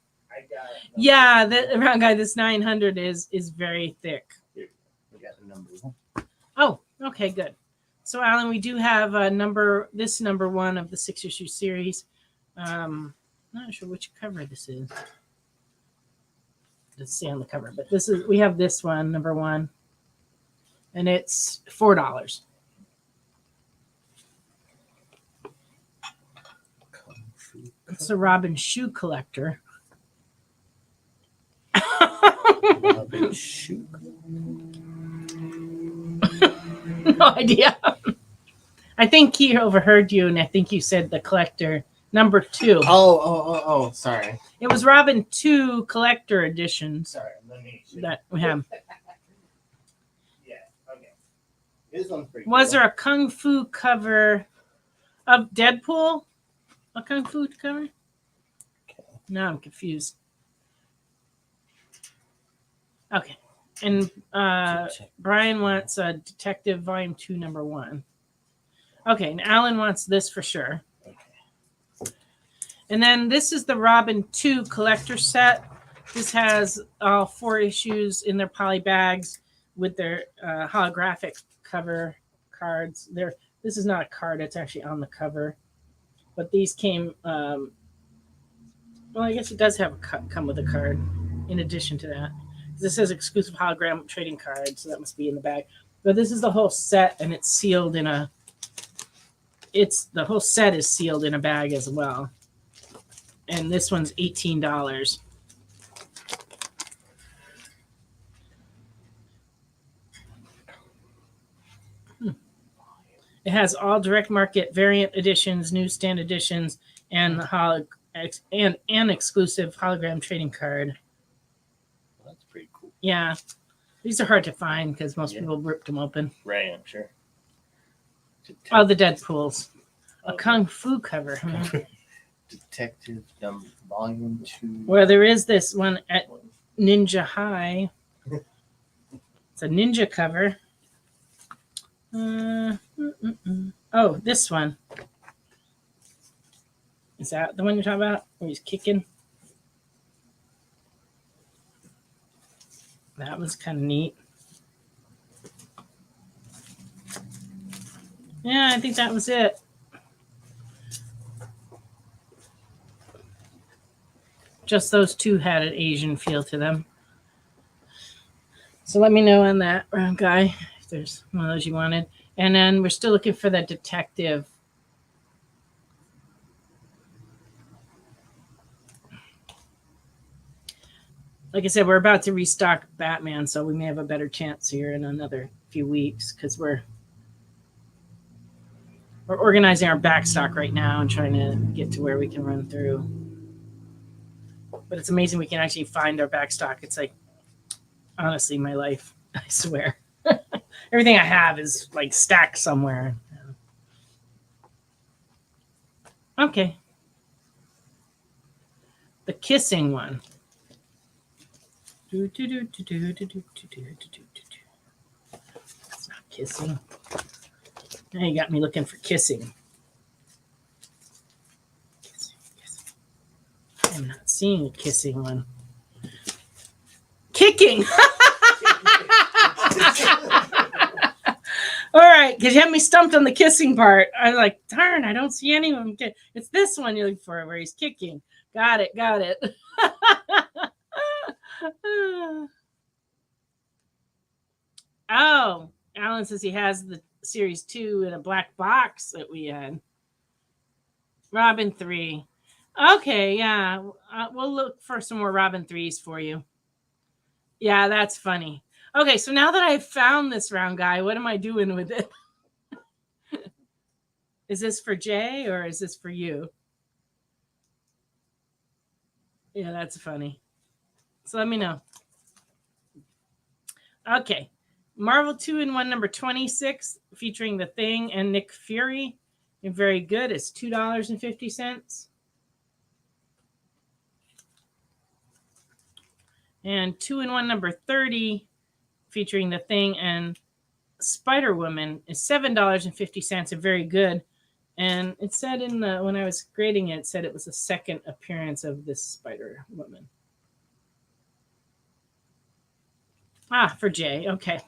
[SPEAKER 3] Yeah, around guy, this 900 is very thick.
[SPEAKER 4] We got the number 1.
[SPEAKER 3] Oh, okay, good. So, Alan, we do have number 1 of the 6-issue series. Not sure which cover this is. Let's see on the cover, but we have this one, number 1, and it's $4. It's a Robin shoe collector.
[SPEAKER 4] Robin shoe.
[SPEAKER 3] No idea. I think he overheard you, and I think you said the collector number 2.
[SPEAKER 4] Oh, sorry.
[SPEAKER 3] It was Robin 2 collector editions.
[SPEAKER 4] Sorry, let me see.
[SPEAKER 3] That we have.
[SPEAKER 4] Yeah, okay. This one's pretty
[SPEAKER 3] Was
[SPEAKER 4] cool.
[SPEAKER 3] there a Kung Fu cover of Deadpool? A Kung Fu cover?
[SPEAKER 4] Okay.
[SPEAKER 3] No, I'm confused. Okay. And Brian wants a Detective Volume 2, number 1. Okay, and Alan wants this for sure.
[SPEAKER 4] Okay.
[SPEAKER 3] And then this is the Robin 2 collector set. This has all 4 issues in their poly bags with their holographic cover cards. This is not a card, it's actually on the cover. But these came, well, I guess it does come with a card in addition to that. This says exclusive hologram trading card, so that must be in the bag. But this is the whole set, and it's sealed in the whole set is sealed in a bag as well. And this one's $18. It has all direct market variant editions, newsstand editions, and the and exclusive hologram trading card.
[SPEAKER 4] That's pretty cool.
[SPEAKER 3] Yeah, these are hard to find because most people ripped them open.
[SPEAKER 4] Right, I'm sure.
[SPEAKER 3] Oh, the Deadpools. A Kung Fu cover. Huh?
[SPEAKER 4] Detective Volume 2.
[SPEAKER 3] Well, there is this one at Ninja High. It's a ninja cover. Oh, this one. Is that the one you're talking about? Where he's kicking? That was kind of neat. Yeah, I think that was it. Just those 2 had an Asian feel to them. So let me know on that, round guy, if there's one of those you wanted. And then we're still looking for the detective. Like I said, we're about to restock Batman, so we may have a better chance here in another few weeks because we're organizing our back stock right now and trying to get to where we can run through. But it's amazing we can actually find our back stock. It's like, honestly, my life, I swear. Everything I have is like stacked somewhere. Okay. The kissing one. It's not kissing. Now you got me looking for kissing. I'm not seeing a kissing one. Kicking. All right, because you had me stumped on the kissing part. I was like, darn, I don't see any of them. It's this one you're looking for where he's kicking. Got it. Oh, Alan says he has the Series 2 in a black box that we had. Robin 3. Okay, yeah. We'll look for some more Robin 3s for you. Yeah, that's funny. Okay, so now that I've found this round guy, what am I doing with it? Is this for Jay or is this for you? Yeah, that's funny. So let me know. Okay. Marvel 2-in-1 number 26 featuring The Thing and Nick Fury. And very good. It's $2.50. And 2-in-1 number 30 featuring The Thing and Spider-Woman is $7.50 and very good. And it said in the when I was grading it, it said it was the second appearance of this Spider-Woman. Ah, for Jay. Okay.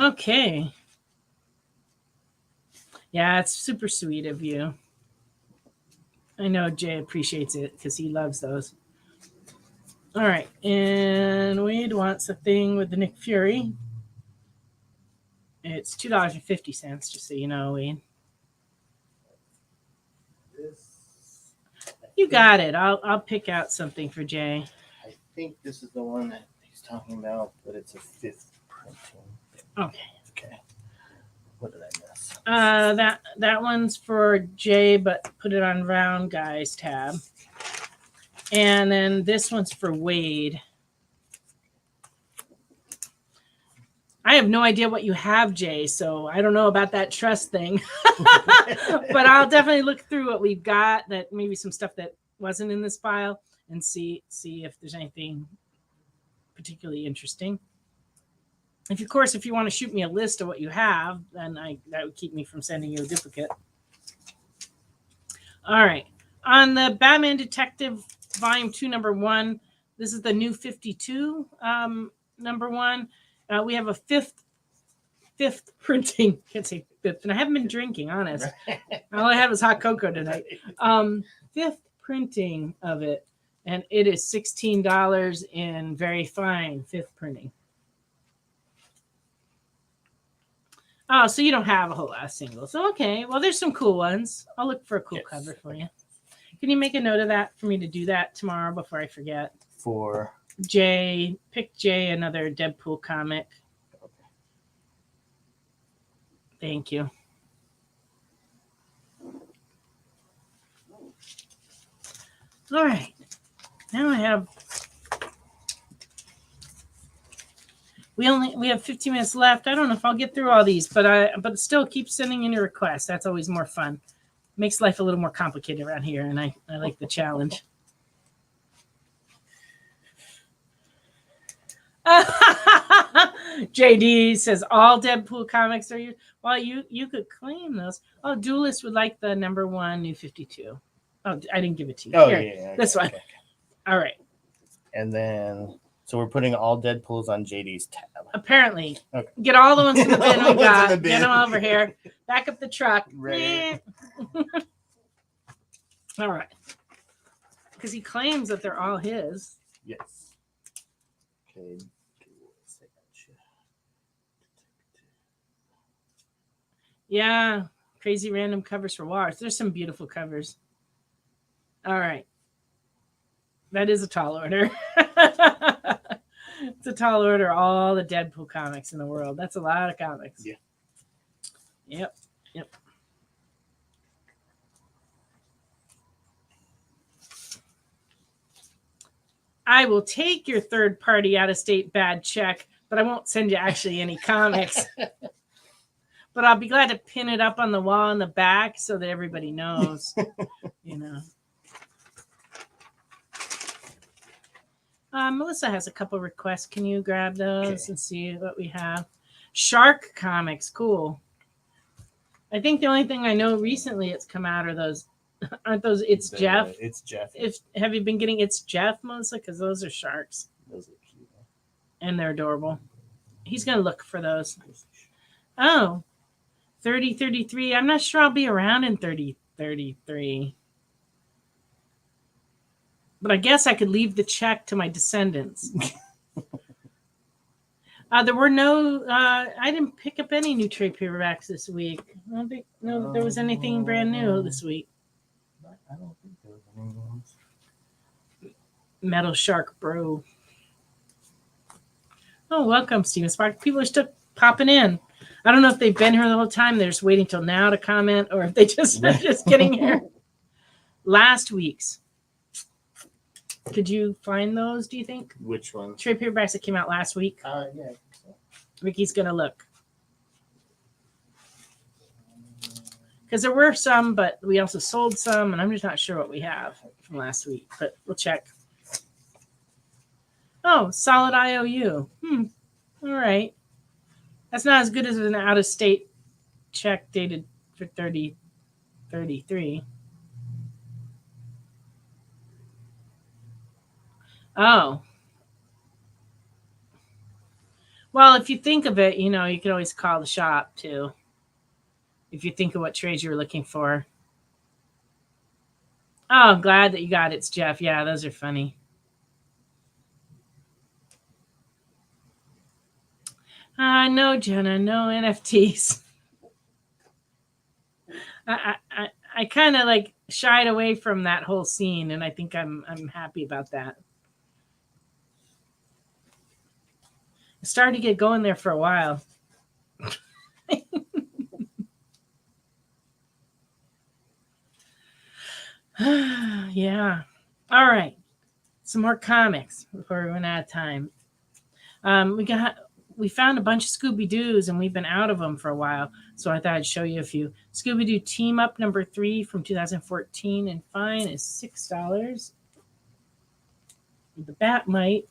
[SPEAKER 3] Okay. Yeah, it's super sweet of you. I know Jay appreciates it because he loves those. All right. And Wade wants a thing with the Nick Fury. It's $2.50, just so you know, Wade. You got it. I'll pick out something for Jay.
[SPEAKER 4] I think this is the one that he's talking about, but it's a 5th printing.
[SPEAKER 3] Okay.
[SPEAKER 4] Okay. What did I miss?
[SPEAKER 3] That one's for Jay, but put it on round guys tab. And then this one's for Wade. I have no idea what you have, Jay, so I don't know about that trust thing. But I'll definitely look through what we've got, that maybe some stuff that wasn't in this file, and see if there's anything particularly interesting. Of course, if you want to shoot me a list of what you have, then that would keep me from sending you a duplicate. All right. On the Batman Detective Volume 2, number 1, this is the new 52, number 1. We have a fifth printing. Can't say fifth, and I haven't been drinking, honest. All I had was hot cocoa tonight. 5th printing of it, and it is $16 in very fine 5th printing. Oh, so you don't have a whole lot of singles. Okay, well, there's some cool ones. I'll look for a cool cover for you. Can you make a note of that for me to do that tomorrow before I forget?
[SPEAKER 4] For
[SPEAKER 3] Jay, pick Jay another Deadpool comic.
[SPEAKER 4] Okay.
[SPEAKER 3] Thank you. All right. Now I have we have 15 minutes left. I don't know if I'll get through all these, but still keep sending in your requests. That's always more fun. Makes life a little more complicated around here, and I like the challenge. JD says all Deadpool comics are you. Well, you could claim those. Oh, Duelist would like the number 1 New 52. Oh, I didn't give it to you.
[SPEAKER 4] Oh,
[SPEAKER 3] Here,
[SPEAKER 4] yeah. Okay,
[SPEAKER 3] this one.
[SPEAKER 4] Okay.
[SPEAKER 3] All right.
[SPEAKER 4] And then, so we're putting all Deadpools on JD's tab.
[SPEAKER 3] Apparently.
[SPEAKER 4] Okay.
[SPEAKER 3] Get all the ones in the bin we
[SPEAKER 4] Ones in
[SPEAKER 3] got.
[SPEAKER 4] the bin.
[SPEAKER 3] Get them over here. Back up the truck.
[SPEAKER 4] Right.
[SPEAKER 3] All right. Because he claims that they're all his.
[SPEAKER 4] Yes. Okay.
[SPEAKER 3] Yeah. Crazy random covers for Wars. There's some beautiful covers. All right. That is a tall order. It's a tall order. All the Deadpool comics in the world. That's a lot of comics.
[SPEAKER 4] Yeah.
[SPEAKER 3] Yep. I will take your third-party out-of-state bad check, but I won't send you actually any comics. But I'll be glad to pin it up on the wall in the back so that everybody knows, Melissa has a couple requests. Can you grab those
[SPEAKER 4] Okay.
[SPEAKER 3] and see what we have? Shark comics, cool. I think the only thing I know recently it's come out are those. Aren't those? It's Jeff.
[SPEAKER 4] It's Jeff.
[SPEAKER 3] Have you been getting It's Jeff, Melissa? Because those are sharks
[SPEAKER 4] Those are cute.
[SPEAKER 3] and they're adorable. He's gonna look for those. Oh, 3033. I'm not sure I'll be around in 3033. But I guess I could leave the check to my descendants. There were no, I didn't pick up any new trade paperbacks this week. I don't think there was anything brand new this week.
[SPEAKER 4] I don't think there was any ones.
[SPEAKER 3] Metal Shark Bro. Oh, welcome, Steven Spark. People are still popping in. I don't know if they've been here the whole time. They're just waiting till now to comment, or if they're just getting here. Last week's. Could you find those, do you think?
[SPEAKER 4] Which one?
[SPEAKER 3] Trade paperbacks that came out last week.
[SPEAKER 4] Yeah. I think so.
[SPEAKER 3] Ricky's going to look. Because there were some, but we also sold some, and I'm just not sure what we have from last week. But we'll check. Oh, solid IOU. All right. That's not as good as an out-of-state check dated for 3033. Oh. Well, if you think of it, you can always call the shop too. If you think of what trades you're looking for. Oh, I'm glad that you got it. It's Jeff. Yeah, those are funny. No, Jenna, no NFTs. I kind of like shied away from that whole scene, and I think I'm happy about that. I started to get going there for a while. Yeah. All right. Some more comics before we run out of time. We found a bunch of Scooby-Doos, and we've been out of them for a while, so I thought I'd show you a few. Scooby-Doo Team Up number 3 from 2014, and fine is $6. The Batmite.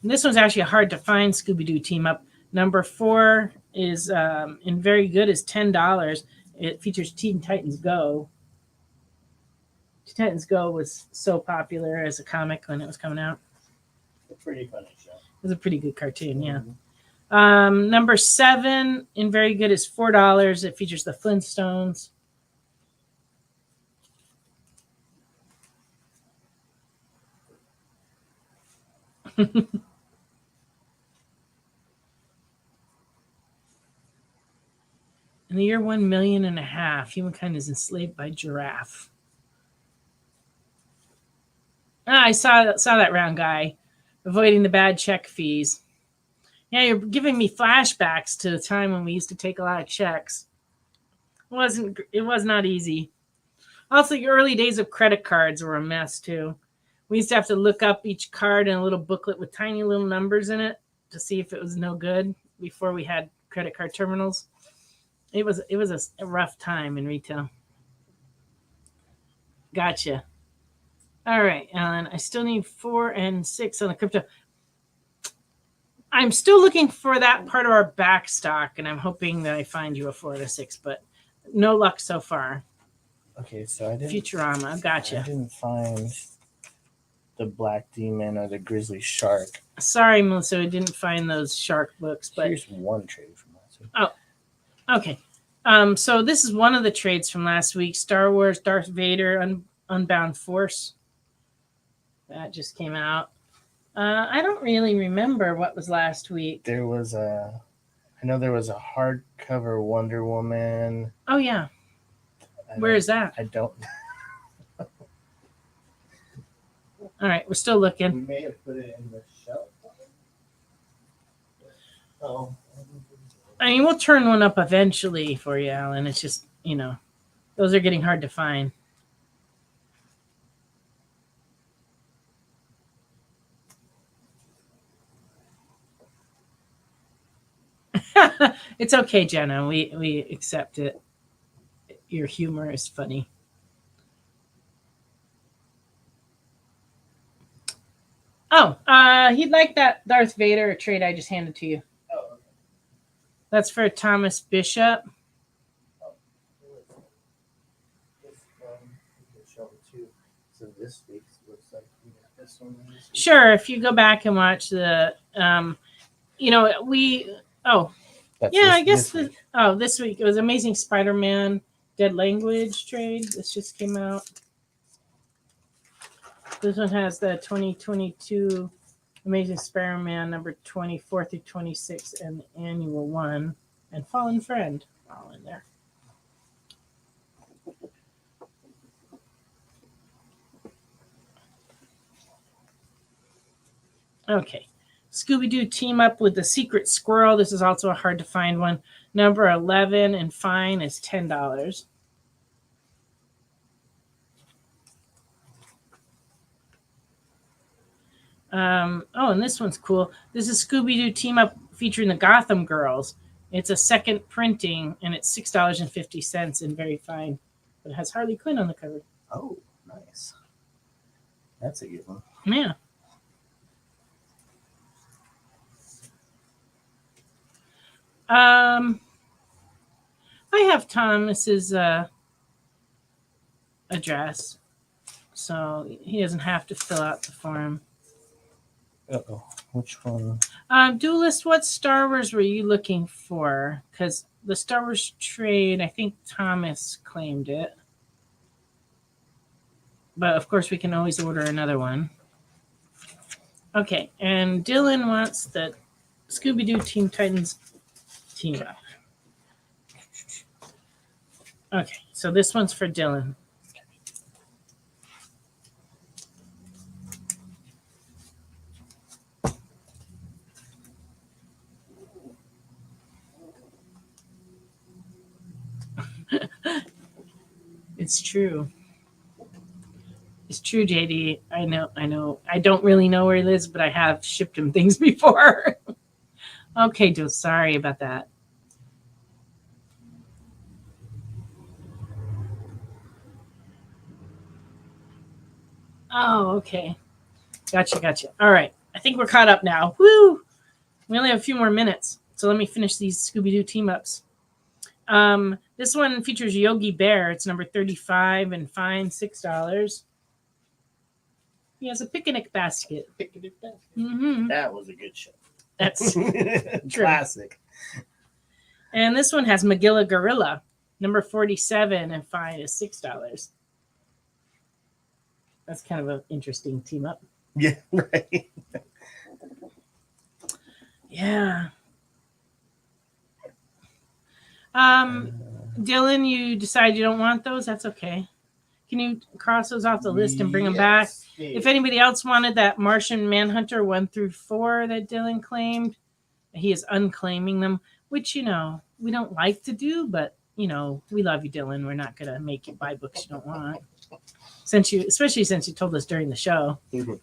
[SPEAKER 3] And this one's actually hard to find. Scooby-Doo Team Up number 4 is in very good is $10. It features Teen Titans Go. Teen Titans Go was so popular as a comic when it was coming out.
[SPEAKER 4] A pretty funny show.
[SPEAKER 3] It was a pretty good cartoon, yeah. Number 7 in very good is $4. It features the Flintstones. In the year 1.5 million, humankind is enslaved by giraffe. I saw that round guy avoiding the bad check fees. Yeah, you're giving me flashbacks to the time when we used to take a lot of checks. It was not easy. Also, the early days of credit cards were a mess too. We used to have to look up each card in a little booklet with tiny little numbers in it to see if it was no good before we had credit card terminals. It was a rough time in retail. Gotcha. All right, Alan. I still need 4 and 6 on the crypto. I'm still looking for that part of our back stock, and I'm hoping that I find you a 4 and a 6, but no luck so far.
[SPEAKER 4] Okay, so I didn't.
[SPEAKER 3] Futurama, gotcha.
[SPEAKER 4] I didn't find the Black Demon or the Grizzly Shark.
[SPEAKER 3] Sorry, Melissa, I didn't find those shark books, but
[SPEAKER 4] Here's one trade from last week.
[SPEAKER 3] Oh, okay. So this is one of the trades from last week. Star Wars Darth Vader Unbound Force. That just came out. I don't really remember what was last week.
[SPEAKER 4] I know there was a hardcover Wonder Woman.
[SPEAKER 3] Oh, yeah. Where is that?
[SPEAKER 4] I don't.
[SPEAKER 3] All right, we're still
[SPEAKER 5] We
[SPEAKER 3] looking.
[SPEAKER 5] may have put it in the shelf. Oh.
[SPEAKER 3] I mean, we'll turn one up eventually for you, Alan. It's just, those are getting hard to find. It's okay, Jenna. We accept it. Your humor is funny. Oh, he'd like that Darth Vader trade I just handed to you.
[SPEAKER 5] Oh, okay.
[SPEAKER 3] That's for Thomas Bishop.
[SPEAKER 5] This one, you can show them too. So this week's looks like we got this one. And this one.
[SPEAKER 3] Sure, if you go back and watch the, I guess this week it was Amazing Spider-Man Dead Language trade. This just came out. This one has the 2022 Amazing Spider-Man number 24 through 26 and the annual one and Fallen Friend all in there. Okay. Scooby-Doo team up with the Secret Squirrel. This is also a hard to find one. Number 11 and fine is $10. And this one's cool. This is Scooby-Doo team up featuring the Gotham Girls. It's a second printing and it's $6.50 and very fine. But it has Harley Quinn on the cover.
[SPEAKER 4] Oh, nice. That's a good one.
[SPEAKER 3] Yeah. I have Thomas's address, so he doesn't have to fill out the form.
[SPEAKER 4] Uh-oh. Which one?
[SPEAKER 3] Duelist, what Star Wars were you looking for? Because the Star Wars trade, I think Thomas claimed it. But of course, we can always order another one. Okay, and Dylan wants the Scooby-Doo Teen Titans team up. Okay, so this one's for Dylan. It's true. It's true, JD. I know. I don't really know where he lives, but I have shipped him things before. Okay, Joe. Sorry about that. Oh, okay. Gotcha. All right. I think we're caught up now. Woo! We only have a few more minutes, so let me finish these Scooby-Doo team-ups. This one features Yogi Bear. It's number 35 and fine, $6. He has a picnic basket. Mm-hmm.
[SPEAKER 4] That was a good show.
[SPEAKER 3] That's
[SPEAKER 4] classic.
[SPEAKER 3] And this one has Magilla Gorilla, number 47 and fine is $6. That's kind of an interesting team up.
[SPEAKER 4] Yeah, right.
[SPEAKER 3] Yeah. Dylan, you decide you don't want those? That's okay. Can you cross those off the list and bring them back? If anybody else wanted that Martian Manhunter 1 through 4 that Dylan claimed, he is unclaiming them, which, we don't like to do, but, we love you, Dylan. We're not going to make you buy books you don't want. Especially since you told us during the show.
[SPEAKER 4] Mm-hmm.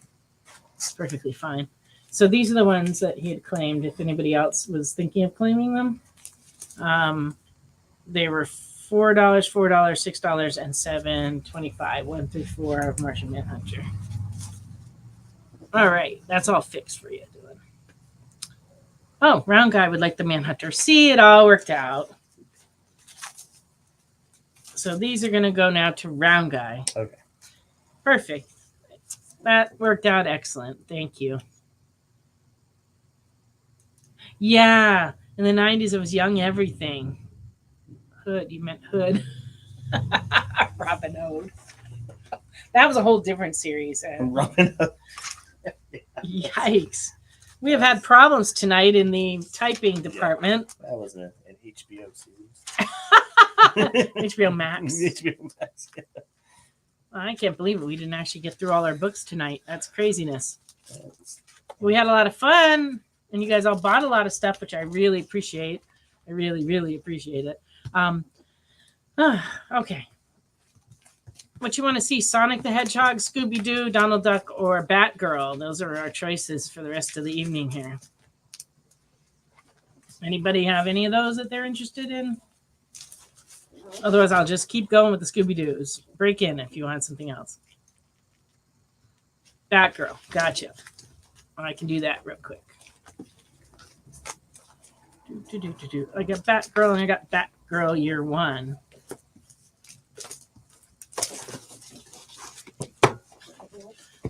[SPEAKER 3] It's perfectly fine. So these are the ones that he had claimed. If anybody else was thinking of claiming them, they were $4, $6, and $7.25. 1 through 4 of Martian Manhunter. All right, that's all fixed for you, Dylan. Oh, Round Guy would like the Manhunter. See, it all worked out. So these are going to go now to Round Guy.
[SPEAKER 4] Okay.
[SPEAKER 3] Perfect. That worked out excellent. Thank you. Yeah, in the 90s, it was Young Everything. Hood, you meant Hood. Robin Hood. That was a whole different series.
[SPEAKER 4] Robin Hood.
[SPEAKER 3] Yikes. We have had problems tonight in the typing department.
[SPEAKER 4] That was an HBO series.
[SPEAKER 3] HBO Max.
[SPEAKER 4] HBO Max.
[SPEAKER 3] I can't believe it. We didn't actually get through all our books tonight. That's craziness. We had a lot of fun, and you guys all bought a lot of stuff, which I really appreciate. I really, really appreciate it. Okay. What you want to see? Sonic the Hedgehog, Scooby-Doo, Donald Duck, or Batgirl? Those are our choices for the rest of the evening here. Anybody have any of those that they're interested in? Otherwise, I'll just keep going with the Scooby-Doos. Break in if you want something else. Batgirl. Gotcha. I can do that real quick. I got Batgirl and I got Batgirl Year One.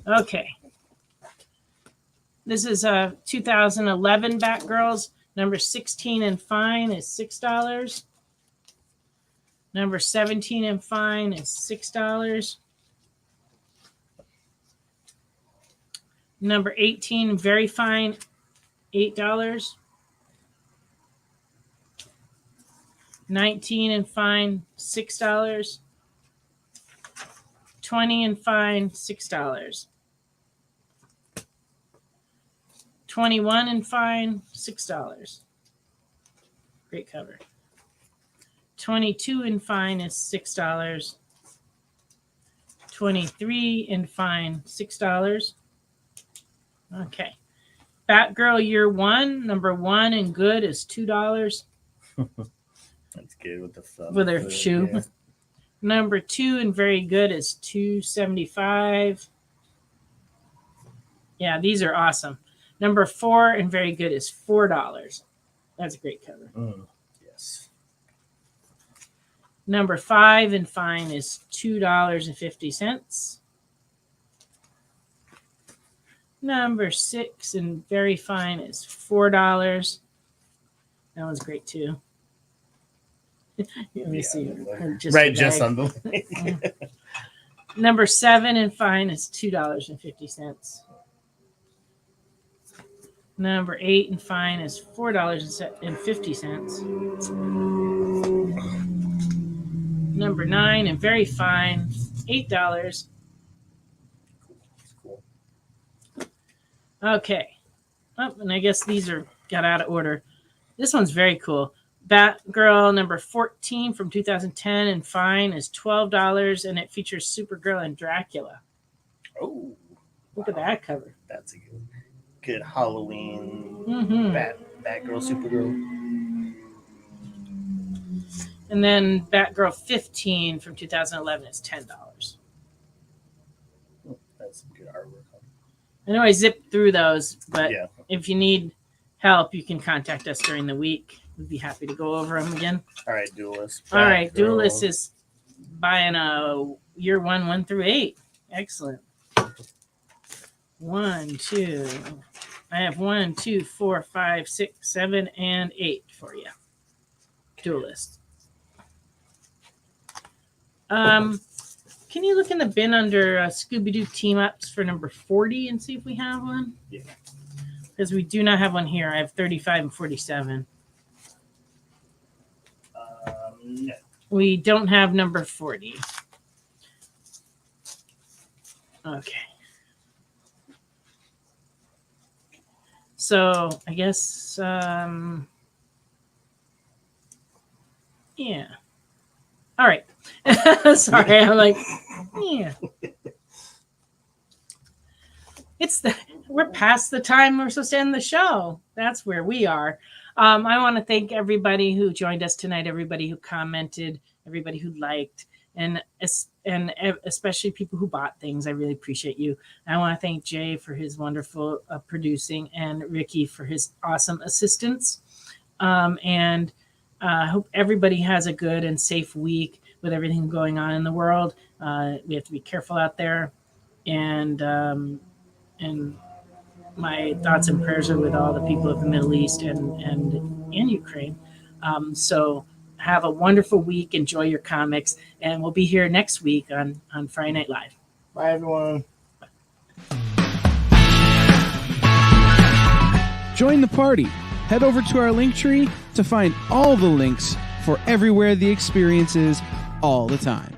[SPEAKER 3] Okay. This is 2011 Batgirls. Number 16 and fine is $6. Number 17 and fine is $6. Number 18, very fine, $8. 19 and fine, $6. 20 and fine, $6. 21 and fine, $6. Great cover. 22 and fine is $6. 23 and fine, $6. Okay. Batgirl Year One, number 1 and good is $2.
[SPEAKER 4] That's good with the thumb.
[SPEAKER 3] With her shoe. Yeah. Number 2 and very good is $2.75. Yeah, these are awesome. Number 4 and very good is $4. That's a great cover.
[SPEAKER 4] Yes.
[SPEAKER 3] Number 5 and fine is $2.50. Number 6 and very fine is $4. That one's great too. Let me see.
[SPEAKER 4] Just on the
[SPEAKER 3] Number 7 and fine is $2.50. Number 8 and fine is $4.50. Number 9 and very fine, $8.
[SPEAKER 4] Cool.
[SPEAKER 3] Okay. Oh, and I guess these got out of order. This one's very cool. Batgirl number 14 from 2010 and fine is $12, and it features Supergirl and Dracula.
[SPEAKER 4] Oh,
[SPEAKER 3] look at that cover.
[SPEAKER 4] That's a good Halloween Batgirl, Supergirl.
[SPEAKER 3] And then Batgirl 15 from 2011 is $10.
[SPEAKER 4] That's some good artwork.
[SPEAKER 3] I know I zipped through those, but
[SPEAKER 4] yeah.
[SPEAKER 3] If you need help, you can contact us during the week. We'd be happy to go over them again.
[SPEAKER 4] All right, Duelist.
[SPEAKER 3] All right, Duelist is buying a year 1 through 8. Excellent. 1, 2. I have 1, 2, 4, 5, 6, 7, and 8 for you. Duelist. Can you look in the bin under Scooby-Doo team-ups for number 40 and see if we have one?
[SPEAKER 4] Yeah.
[SPEAKER 3] Because we do not have one here. I have 35 and 47.
[SPEAKER 4] No.
[SPEAKER 3] We don't have number 40. Okay. So I guess, yeah. All right. Sorry, I'm like, yeah. We're past the time we're supposed to end the show. That's where we are. I want to thank everybody who joined us tonight, everybody who commented, everybody who liked, and especially people who bought things. I really appreciate you. I want to thank Jay for his wonderful producing and Ricky for his awesome assistance. And I hope everybody has a good and safe week with everything going on in the world. We have to be careful out there. And my thoughts and prayers are with all the people of the Middle East and Ukraine. So have a wonderful week. Enjoy your comics. And we'll be here next week on Friday Night Live.
[SPEAKER 4] Bye, everyone.
[SPEAKER 1] Join the party. Head over to our link tree to find all the links for everywhere the experience is all the time.